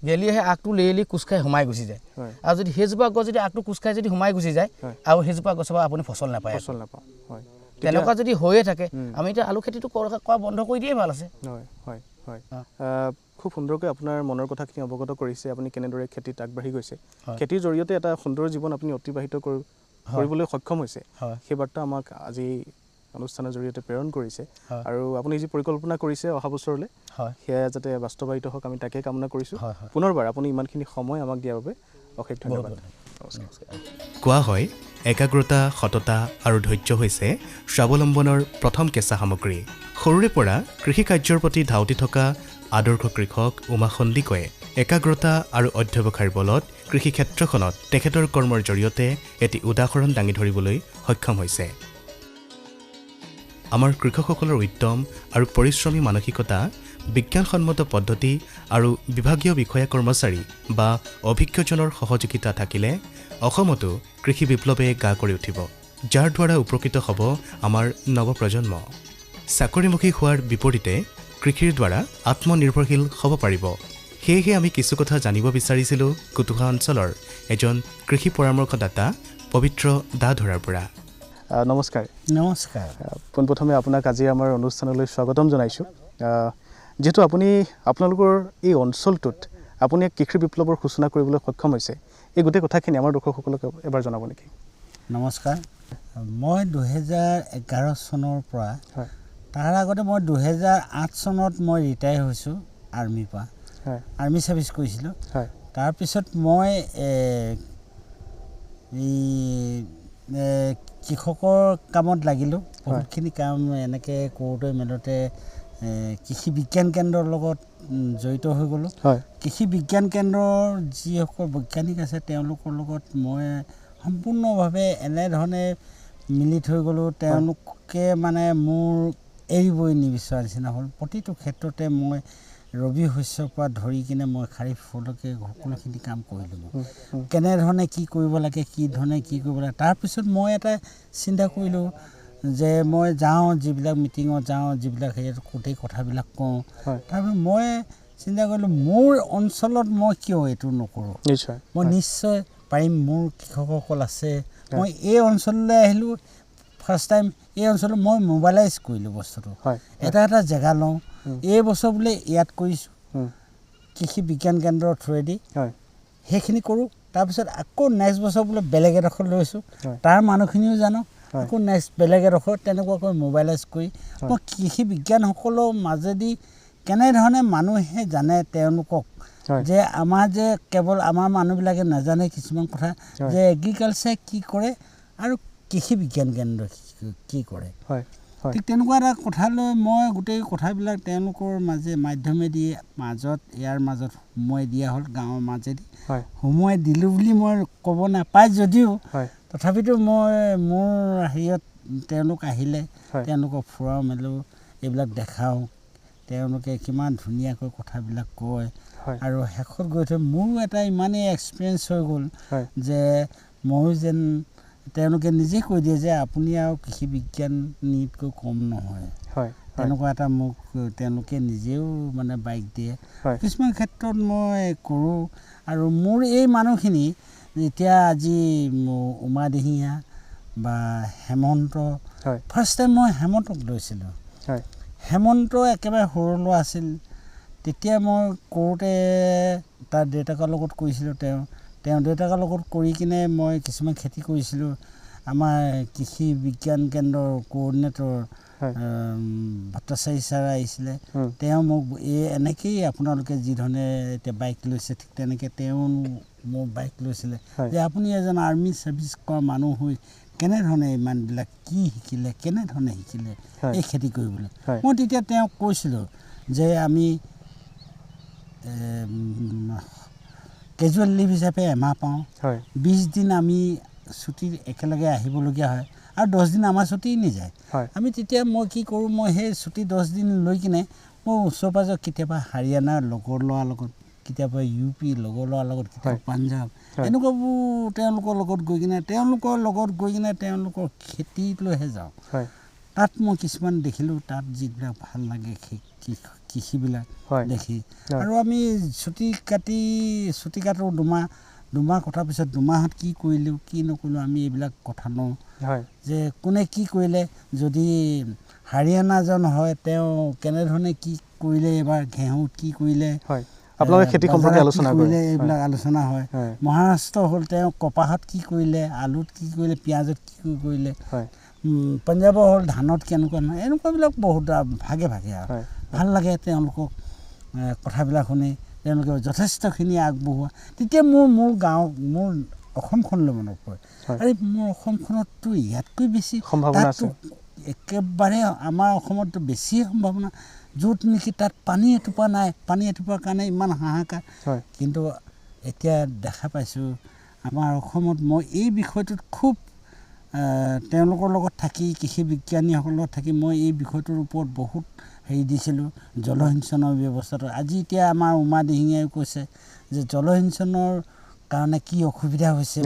গেলি আহে আগটো লেৰেলি কোচ খাই সোমাই গুচি যায় আৰু যদি সেইজোপা গছ যদি আগটো কোচ খাই যদি সোমাই গুচি যায় আৰু সেইজোপা গছৰ পৰা আপুনি ফচল নাপায় তেনেকুৱা যদি হৈয়ে থাকে আমি এতিয়া আলু খেতিটো কৰা বন্ধ কৰি দিয়েই ভাল আছে খুব সুন্দৰকৈ আপোনাৰ মনৰ কথাখিনি অৱগত কৰিছে আপুনি কেনেদৰে খেতিত আগবাঢ়ি গৈছে খেতিৰ জৰিয়তে এটা সুন্দৰ জীৱন আপুনি অতিবাহিত কৰিবলৈ সক্ষম হৈছে সেই বাৰ্তা আমাক আজি অনুষ্ঠানৰ জৰিয়তে প্ৰেৰণ কৰিছে আৰু আপুনি যি পৰিকল্পনা কৰিছে অহা বছৰলৈ সেয়া যাতে বাস্তৱায়িত হওক আমি তাকে কামনা কৰিছোঁ পুনৰবাৰ আপুনি ইমানখিনি সময় আমাক দিয়াৰ বাবে অশেষ ধন্যবাদ কোৱা হয় একাগ্ৰতা সততা আৰু ধৈৰ্য হৈছে স্বাৱলম্বনৰ প্ৰথম কেঁচা সামগ্ৰী সৰুৰে পৰা কৃষি কাৰ্যৰ প্ৰতি ধাউতি থকা আদৰ্শ কৃষক উমা সন্দিকৈয়ে একাগ্ৰতা আৰু অধ্যৱসায়ৰ বলত কৃষি ক্ষেত্ৰখনত তেখেতৰ কৰ্মৰ জৰিয়তে এটি উদাহৰণ দাঙি ধৰিবলৈ সক্ষম হৈছে আমাৰ কৃষকসকলৰ উদ্যম আৰু পৰিশ্ৰমী মানসিকতা বিজ্ঞানসন্মত পদ্ধতি আৰু বিভাগীয় বিষয়া কৰ্মচাৰী বা অভিজ্ঞজনৰ সহযোগিতা থাকিলে অসমতো কৃষি বিপ্লৱে গা কৰি উঠিব যাৰ দ্বাৰা উপকৃত হ'ব আমাৰ নৱপ্ৰজন্ম চাকৰিমুখী হোৱাৰ বিপৰীতে কৃষিৰ দ্বাৰা আত্মনিৰ্ভৰশীল হ'ব পাৰিব সেয়েহে আমি কিছু কথা জানিব বিচাৰিছিলোঁ কুতুহা অঞ্চলৰ এজন কৃষি পৰামৰ্শদাতা পবিত্ৰ দাধৰাৰ পৰা নমস্কাৰ পোনপ্ৰথমে আপোনাক আজি আমাৰ অনুষ্ঠানলৈ স্বাগতম জনাইছোঁ যেহেতু আপোনালোকৰ এই অঞ্চলটোত আপুনি কৃষি বিপ্লৱৰ সূচনা কৰিবলৈ সক্ষম হৈছে এই গোটেই কথাখিনি আমাৰ দৰ্শকসকলক এবাৰ জনাব নেকি নমস্কাৰ মই 2011 চনৰ পৰা তাৰ আগতে মই 2008 চনত মই ৰিটায়াৰ হৈছোঁ আৰ্মিৰ পৰা আৰ্মি ছাৰ্ভিচ কৰিছিলোঁ তাৰপিছত মই কৃষকৰ কামত লাগিলোঁ বহুতখিনি কাম এনেকৈ কৰোঁতে মেলোঁতে কৃষি বিজ্ঞান কেন্দ্ৰৰ লগত জড়িত হৈ গ'লোঁ কৃষি বিজ্ঞান কেন্দ্ৰৰ যিসকল বৈজ্ঞানিক আছে তেওঁলোকৰ লগত মই সম্পূৰ্ণভাৱে এনেধৰণে মিলি থৈ গ'লোঁ তেওঁলোকে মানে মোৰ এৰিবই নিবিচৰা নিচিনা হ'ল প্ৰতিটো ক্ষেত্ৰতে মই ৰবি শস্যৰ পৰা ধৰি কিনে মই খাৰিফলৈকে সকলোখিনি কাম কৰিলোঁ কেনেধৰণে কি কৰিব লাগে কি ধৰণে কি কৰিব লাগে তাৰপিছত মই এটা চিন্তা কৰিলোঁ যে মই যাওঁ যিবিলাক মিটিঙত যাওঁ যিবিলাক হেৰিত গোটেই কথাবিলাক কওঁ তাৰপিছত মই চিন্তা কৰিলোঁ মোৰ অঞ্চলত মই কিয় এইটো নকৰোঁ মই নিশ্চয় পাৰিম মোৰ কৃষকসকল আছে মই এই অঞ্চললৈ আহিলোঁ ফাৰ্ষ্ট টাইম এই অঞ্চলত মই মোবাইলাইজ কৰিলোঁ বস্তুটো এটা এটা জেগা লওঁ এই বছৰ বোলে ইয়াত কৰিছোঁ কৃষি বিজ্ঞান কেন্দ্ৰৰ থ্ৰুৱেদি সেইখিনি কৰোঁ তাৰপিছত আকৌ নেক্সট বছৰ বোলে বেলেগ এডোখৰ লৈছোঁ তাৰ মানুহখিনিও জানো আকৌ নেক্সট বেলেগ এডোখৰ তেনেকুৱাকৈ মোবাইলাইজ কৰি মই কৃষি বিজ্ঞানসকলৰ মাজেদি কেনেধৰণে মানুহে জানে তেওঁলোকক যে আমাৰ যে কেৱল আমাৰ মানুহবিলাকে নাজানে কিছুমান কথা যে এগ্ৰিকালচাৰ কি কৰে আৰু কৃষি বিজ্ঞান কেন্দ্ৰ কি কৰে ঠিক তেনেকুৱা এটা কথা লৈ মই গোটেই কথাবিলাক তেওঁলোকৰ মাধ্যমেদি ইয়াৰ মাজত সোমোৱাই দিয়া হ'ল গাঁৱৰ মাজেদি সোমোৱাই দিলোঁ বুলি মই ক'ব নাপায় যদিও তথাপিতো মই মোৰ হেৰিয়ত তেওঁলোক আহিলে তেওঁলোকক ফুৰাওঁ মেলো এইবিলাক দেখাওঁ তেওঁলোকে কিমান ধুনীয়াকৈ কথাবিলাক কয় আৰু শেষত গৈ থৈ মোৰো এটা ইমানেই এক্সপিৰিয়েঞ্চ হৈ গ'ল যে ময়ো যেন তেওঁলোকে নিজে কৈ দিয়ে যে আপুনি আৰু কৃষি বিজ্ঞানীতকৈ কম নহয় তেনেকুৱা এটা মোক তেওঁলোকে নিজেও মানে বাইক দিয়ে কিছুমান ক্ষেত্ৰত মই কৰোঁ আৰু মোৰ এই মানুহখিনি এতিয়া আজি উমা দিহিঙীয়া বা হেমন্ত ফাৰ্ষ্ট টাইম মই হেমন্তক লৈছিলোঁ হেমন্ত একেবাৰে সৰু ল'ৰা আছিল তেতিয়া মই কৰোঁতে তাৰ দেউতাকৰ লগত কৰিছিলোঁ তেওঁ দেউতাকৰ লগত কৰি কিনে মই কিছুমান খেতি কৰিছিলোঁ আমাৰ কৃষি বিজ্ঞান কেন্দ্ৰৰ কোঅৰ্ডিনেটৰ ভট্টাচাৰী ছাৰ আহিছিলে তেওঁ মোক এনেকেই আপোনালোকে যিধৰণে এতিয়া বাইক লৈছে ঠিক তেনেকৈ তেওঁ মোক বাইক লৈছিলে যে আপুনি এজন আৰ্মি ছাৰ্ভিচ কৰা মানুহ হৈ কেনেধৰণে ইমানবিলাক কি শিকিলে কেনেধৰণে শিকিলে এই খেতি কৰিবলৈ মই তেতিয়া তেওঁক কৈছিলোঁ যে আমি কেজুৱেল লিভ হিচাপে এমাহ পাওঁ 20 দিন আমি ছুটি একেলগে আহিবলগীয়া হয় আৰু 10 দিন আমাৰ ছুটি নাযায় আমি তেতিয়া মই কি কৰোঁ মই সেই ছুটি 10 দিন লৈ কিনে মই ওচৰ পাজৰ কেতিয়াবা হাৰিয়ানাৰ লগৰ ল'ৰাৰ লগত কেতিয়াবা UP লগৰ ল'ৰাৰ লগত কেতিয়াবা পাঞ্জাৱ এনেকুৱাবোৰ তেওঁলোকৰ লগত গৈ কিনে তেওঁলোকৰ খেতিলৈহে যাওঁ তাত মই কিছুমান দেখিলোঁ তাত যিবিলাক ভাল লাগে কৃষিবিলাক দেখি আৰু আমি ছুটি কাটোঁ দুমাহ কটাৰ পিছত দুমাহত কি কৰিলোঁ কি নকৰিলোঁ আমি এইবিলাক কথা লওঁ যে কোনে কি কৰিলে যদি হাৰিয়ানাজন হয় তেওঁ কেনেধৰণে কি কৰিলে এবাৰ ঘেঁহুত কি কৰিলে আপোনালোকে খেতি সম্পৰ্কে আলোচনা কৰিলে এইবিলাক আলোচনা হয় মহাৰাষ্ট্ৰ হ'ল তেওঁ কপাহত কি কৰিলে আলুত কি কৰিলে পিঁয়াজত কি কৰিলে পঞ্জাৱৰ হ'ল ধানত কেনেকুৱা নহয় এনেকুৱাবিলাক বহুত ভাগে ভাগে আৰু ভাল লাগে তেওঁলোকক কথাবিলাক শুনি তেওঁলোকে যথেষ্টখিনি আগবঢ়োৱা তেতিয়া মোৰ গাঁও মোৰ অসমখনলৈ মনত পৰে আৰু মোৰ অসমখনততো ইয়াতকৈ বেছি সম্ভাৱনা আছে একেবাৰে আমাৰ অসমততো বেছি সম্ভাৱনা য'ত নেকি তাত পানী এটোপা নাই পানী এটোপাৰ কাৰণে ইমান হাহাকাৰ কিন্তু এতিয়া দেখা পাইছোঁ আমাৰ অসমত মই এই বিষয়টোত খুব তেওঁলোকৰ লগত থাকি কৃষি বিজ্ঞানীসকলৰ লগত থাকি মই এই বিষয়টোৰ ওপৰত বহুত হেৰি দিছিলোঁ জলসিঞ্চনৰ ব্যৱস্থাটো আজি এতিয়া আমাৰ উমা দিহিঙীয়াই কৈছে যে জলসিঞ্চনৰ কাৰণে কি অসুবিধা হৈছে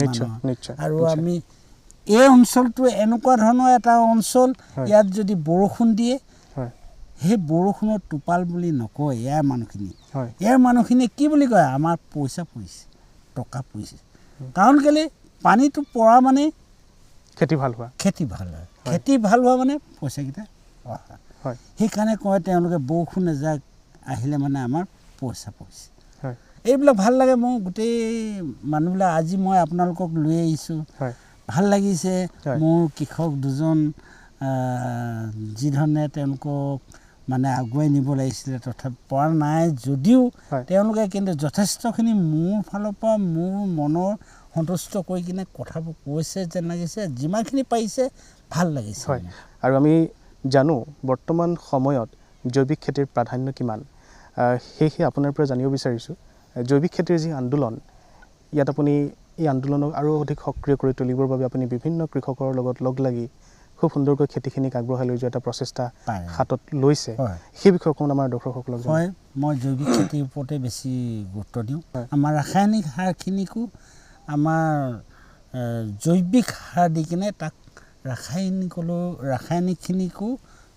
আৰু আমি এই অঞ্চলটো এনেকুৱা ধৰণৰ এটা অঞ্চল ইয়াত যদি বৰষুণ দিয়ে সেই বৰষুণৰ টোপাল বুলি নকয় ইয়াৰ মানুহখিনি কি বুলি কয় আমাৰ পইচা পৰিছে টকা পৰিছে কাৰণ কেলৈ পানীটো পৰা মানে খেতি ভাল হয় খেতি ভাল হোৱা মানে পইচাকেইটা অহা সেইকাৰণে কয় তেওঁলোকে বৰষুণ এজাক আহিলে মানে আমাৰ পইচা পৰিছে এইবিলাক ভাল লাগে মই গোটেই মানুহবিলাক আজি মই আপোনালোকক লৈ আহিছোঁ ভাল লাগিছে মোৰ কৃষক দুজন যিধৰণে তেওঁলোকক মানে আগুৱাই নিব লাগিছিলে তথাপি পৰা নাই যদিও তেওঁলোকে কিন্তু যথেষ্টখিনি মোৰ ফালৰ পৰা মোৰ মনৰ সন্তুষ্ট কৰি কিনে কথাবোৰ কৈছে যেন লাগিছে যিমানখিনি পাৰিছে ভাল লাগিছে আৰু আমি জানো বৰ্তমান সময়ত জৈৱিক খেতিৰ প্ৰাধান্য কিমান সেয়েহে আপোনাৰ পৰা জানিব বিচাৰিছোঁ জৈৱিক খেতিৰ যি আন্দোলন ইয়াত আপুনি এই আন্দোলনক আৰু অধিক সক্ৰিয় কৰি তুলিবৰ বাবে আপুনি বিভিন্ন কৃষকৰ লগত লগ লাগি খুব সুন্দৰকৈ খেতিখিনিক আগবঢ়াই লৈ যোৱা এটা প্ৰচেষ্টা হাতত লৈছে, সেই বিষয়ে অকণমান আমাৰ দৰ্শকসকলক হয়। মই জৈৱিক খেতিৰ ওপৰতে বেছি গুৰুত্ব দিওঁ। আমাৰ ৰাসায়নিক সাৰখিনিকো আমাৰ জৈৱিক সাৰ দি কিনে তাক ৰাসায়নিকখিনিকো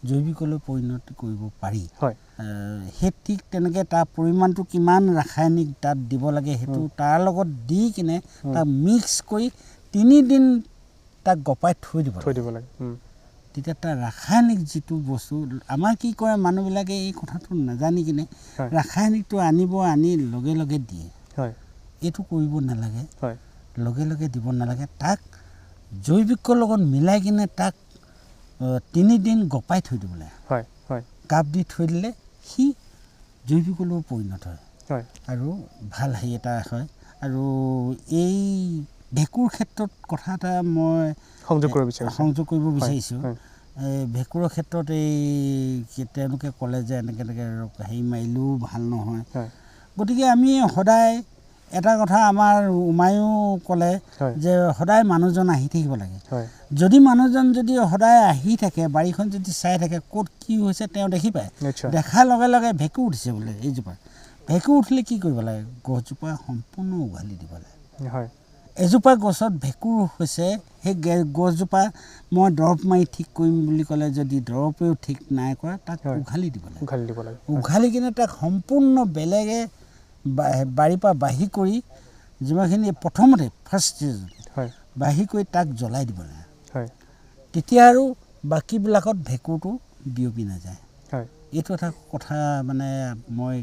জৈৱিকলৈ পৰিণত কৰিব পাৰি। সেই ঠিক তেনেকৈ তাৰ পৰিমাণটো কিমান ৰাসায়নিক তাত দিব লাগে সেইটো তাৰ লগত দি কিনে তাক মিক্স কৰি 3 দিন তাক গপাই থৈ দিব লাগে। তেতিয়া তাৰ ৰাসায়নিক যিটো বস্তু আমাৰ কি কৰে মানুহবিলাকে এই কথাটো নাজানি কিনে ৰাসায়নিকটো আনি লগে লগে দিয়ে। এইটো কৰিব নালাগে, লগে লগে দিব নালাগে। তাক জৈৱিকৰ লগত মিলাই কিনে তাক 3 দিন গপাই থৈ দিব লাগে। কাপ দি থৈ দিলে সি জৈৱিকলৈ পৰিণত হয় আৰু ভাল হেৰি এটা হয়। আৰু এই ভেঁকুৰ ক্ষেত্ৰত কথা এটা মই সংযোগ কৰিব বিচাৰিছোঁ। ভেঁকুৰৰ ক্ষেত্ৰত তেওঁলোকে ক'লে যে এনেকৈ হেৰি মাৰিলেও ভাল নহয়। গতিকে আমি সদায় এটা কথা আমাৰ উমায়ো ক'লে যে সদায় মানুহজন আহি থাকিব লাগে। যদি মানুহজন যদি সদায় আহি থাকে, বাৰীখন যদি চাই থাকে ক'ত কি হৈছে তেওঁ দেখি পায়। দেখাৰ লগে লগে ভেঁকুৰ উঠিছে বোলে এইজোপা, ভেঁকুৰ উঠিলে কি কৰিব লাগে? গছজোপা সম্পূৰ্ণ উঘালি দিব লাগে। এজোপা গছত ভেঁকুৰ হৈছে, সেই গছজোপা মই দৰৱ মাৰি ঠিক কৰিম বুলি ক'লে যদি দৰৱেও ঠিক নাই কৰা তাক উঘালি দিব লাগে। উঘালি কিনে তাক সম্পূৰ্ণ বেলেগে বাৰীৰ পৰা বাঢ়ি কৰি যিমানখিনি প্ৰথমতে ফাৰ্ষ্ট ষ্টেজত বাঢ়ি কৰি তাক জ্বলাই দিব লাগে। তেতিয়া আৰু বাকীবিলাকত ভেঁকুৰটো বিয়পি নাযায়। এইটো এটা কথা মানে মই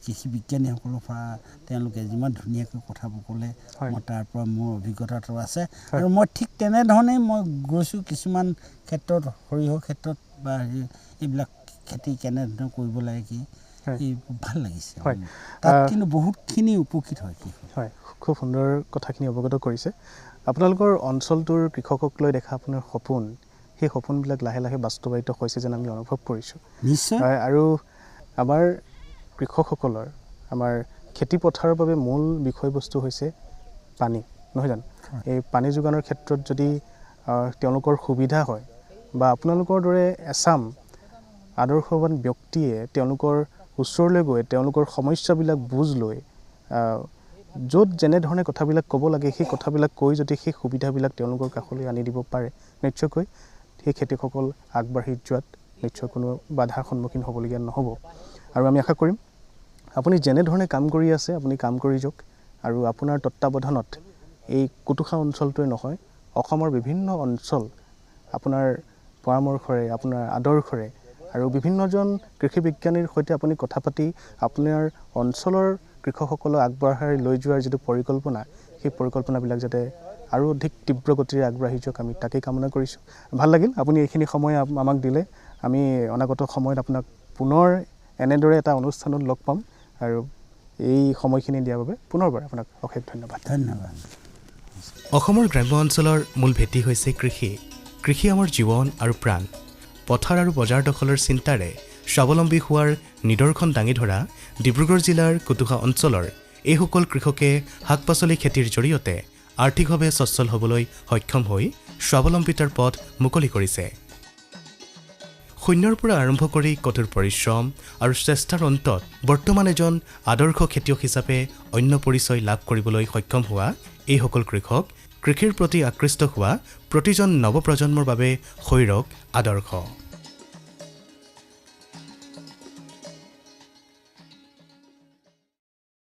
কৃষি বিজ্ঞানীসকলৰ পৰা তেওঁলোকে যিমান ধুনীয়াকৈ কথাবোৰ ক'লে মই তাৰ পৰা মোৰ অভিজ্ঞতাটো আছে। আৰু মই ঠিক তেনেধৰণেই মই গৈছোঁ কিছুমান ক্ষেত্ৰত, সৰিয়হৰ ক্ষেত্ৰত বা এইবিলাক খেতি কেনেধৰণে কৰিব লাগে কি ভাল লাগিছে। তাত কিন্তু বহুতখিনি উপকৃত হয়। খুব সুন্দৰ কথাখিনি অৱগত কৰিছে। আপোনালোকৰ অঞ্চলটোৰ কৃষকক লৈ দেখা আপোনাৰ সপোন, সেই সপোনবিলাক লাহে লাহে বাস্তৱায়িত হৈছে যেন আমি অনুভৱ কৰিছোঁ। নিশ্চয়। আৰু আমাৰ কৃষকসকলৰ আমাৰ খেতি পথাৰৰ বাবে মূল বিষয়বস্তু হৈছে পানী, নহয় জানো? এই পানী যোগানৰ ক্ষেত্ৰত যদি তেওঁলোকৰ সুবিধা হয় বা আপোনালোকৰ দৰে এচাম আদৰ্শৱান ব্যক্তিয়ে তেওঁলোকৰ ওচৰলৈ গৈ তেওঁলোকৰ সমস্যাবিলাক বুজ লৈ য'ত যেনেধৰণে কথাবিলাক ক'ব লাগে সেই কথাবিলাক কৈ যদি সেই সুবিধাবিলাক তেওঁলোকৰ কাষলৈ আনি দিব পাৰে, নিশ্চয়কৈ সেই খেতিয়কসকল আগবাঢ়ি যোৱাত নিশ্চয় কোনো বাধাৰ সন্মুখীন হ'বলগীয়া নহ'ব। আৰু আমি আশা কৰিম আপুনি যেনেধৰণে কাম কৰি আছে আপুনি কাম কৰি যাওক। আৰু আপোনাৰ তত্ত্বাৱধানত এই কুটুসা অঞ্চলটোৱে নহয়, অসমৰ বিভিন্ন অঞ্চল আপোনাৰ পৰামৰ্শৰে, আপোনাৰ আদৰ্শৰে আৰু বিভিন্নজন কৃষি বিজ্ঞানীৰ সৈতে আপুনি কথা পাতি আপোনাৰ অঞ্চলৰ কৃষকসকলক আগবঢ়াই লৈ যোৱাৰ যিটো পৰিকল্পনা, সেই পৰিকল্পনাবিলাক যাতে আৰু অধিক তীব্ৰ গতিৰে আগবাঢ়ি যাওক, আমি তাকেই কামনা কৰিছোঁ। ভাল লাগিল আপুনি এইখিনি সময় আমাক দিলে। আমি অনাগত সময়ত আপোনাক পুনৰ এনেদৰে এটা অনুষ্ঠানত লগ পাম। আৰু এই সময়খিনি দিয়াৰ বাবে পুনৰবাৰ আপোনাক অশেষ ধন্যবাদ। অসমৰ গ্ৰাম্য অঞ্চলৰ মূল ভেটি হৈছে কৃষি। কৃষি আমাৰ জীৱন আৰু প্ৰাণ। পথাৰ আৰু বজাৰ দখলৰ চিন্তাৰে স্বাৱলম্বী হোৱাৰ নিদৰ্শন দাঙি ধৰা ডিব্ৰুগড় জিলাৰ কুটুসা অঞ্চলৰ এইসকল কৃষকে শাক পাচলি খেতিৰ জৰিয়তে আৰ্থিকভাৱে সচ্ছল হ'বলৈ সক্ষম হৈ স্বাৱলম্বিতাৰ পথ মুকলি কৰিছে। শূন্যৰ পৰা আৰম্ভ কৰি কঠোৰ পৰিশ্ৰম আৰু চেষ্টাৰ অন্তত বৰ্তমান এজন আদৰ্শ খেতিয়ক হিচাপে অন্য পৰিচয় লাভ কৰিবলৈ সক্ষম হোৱা এইসকল কৃষক কৃষিৰ প্ৰতি আকৃষ্ট হোৱা প্ৰতিজন নৱপ্ৰজন্মৰ বাবে শৈৰক আদৰ্শ।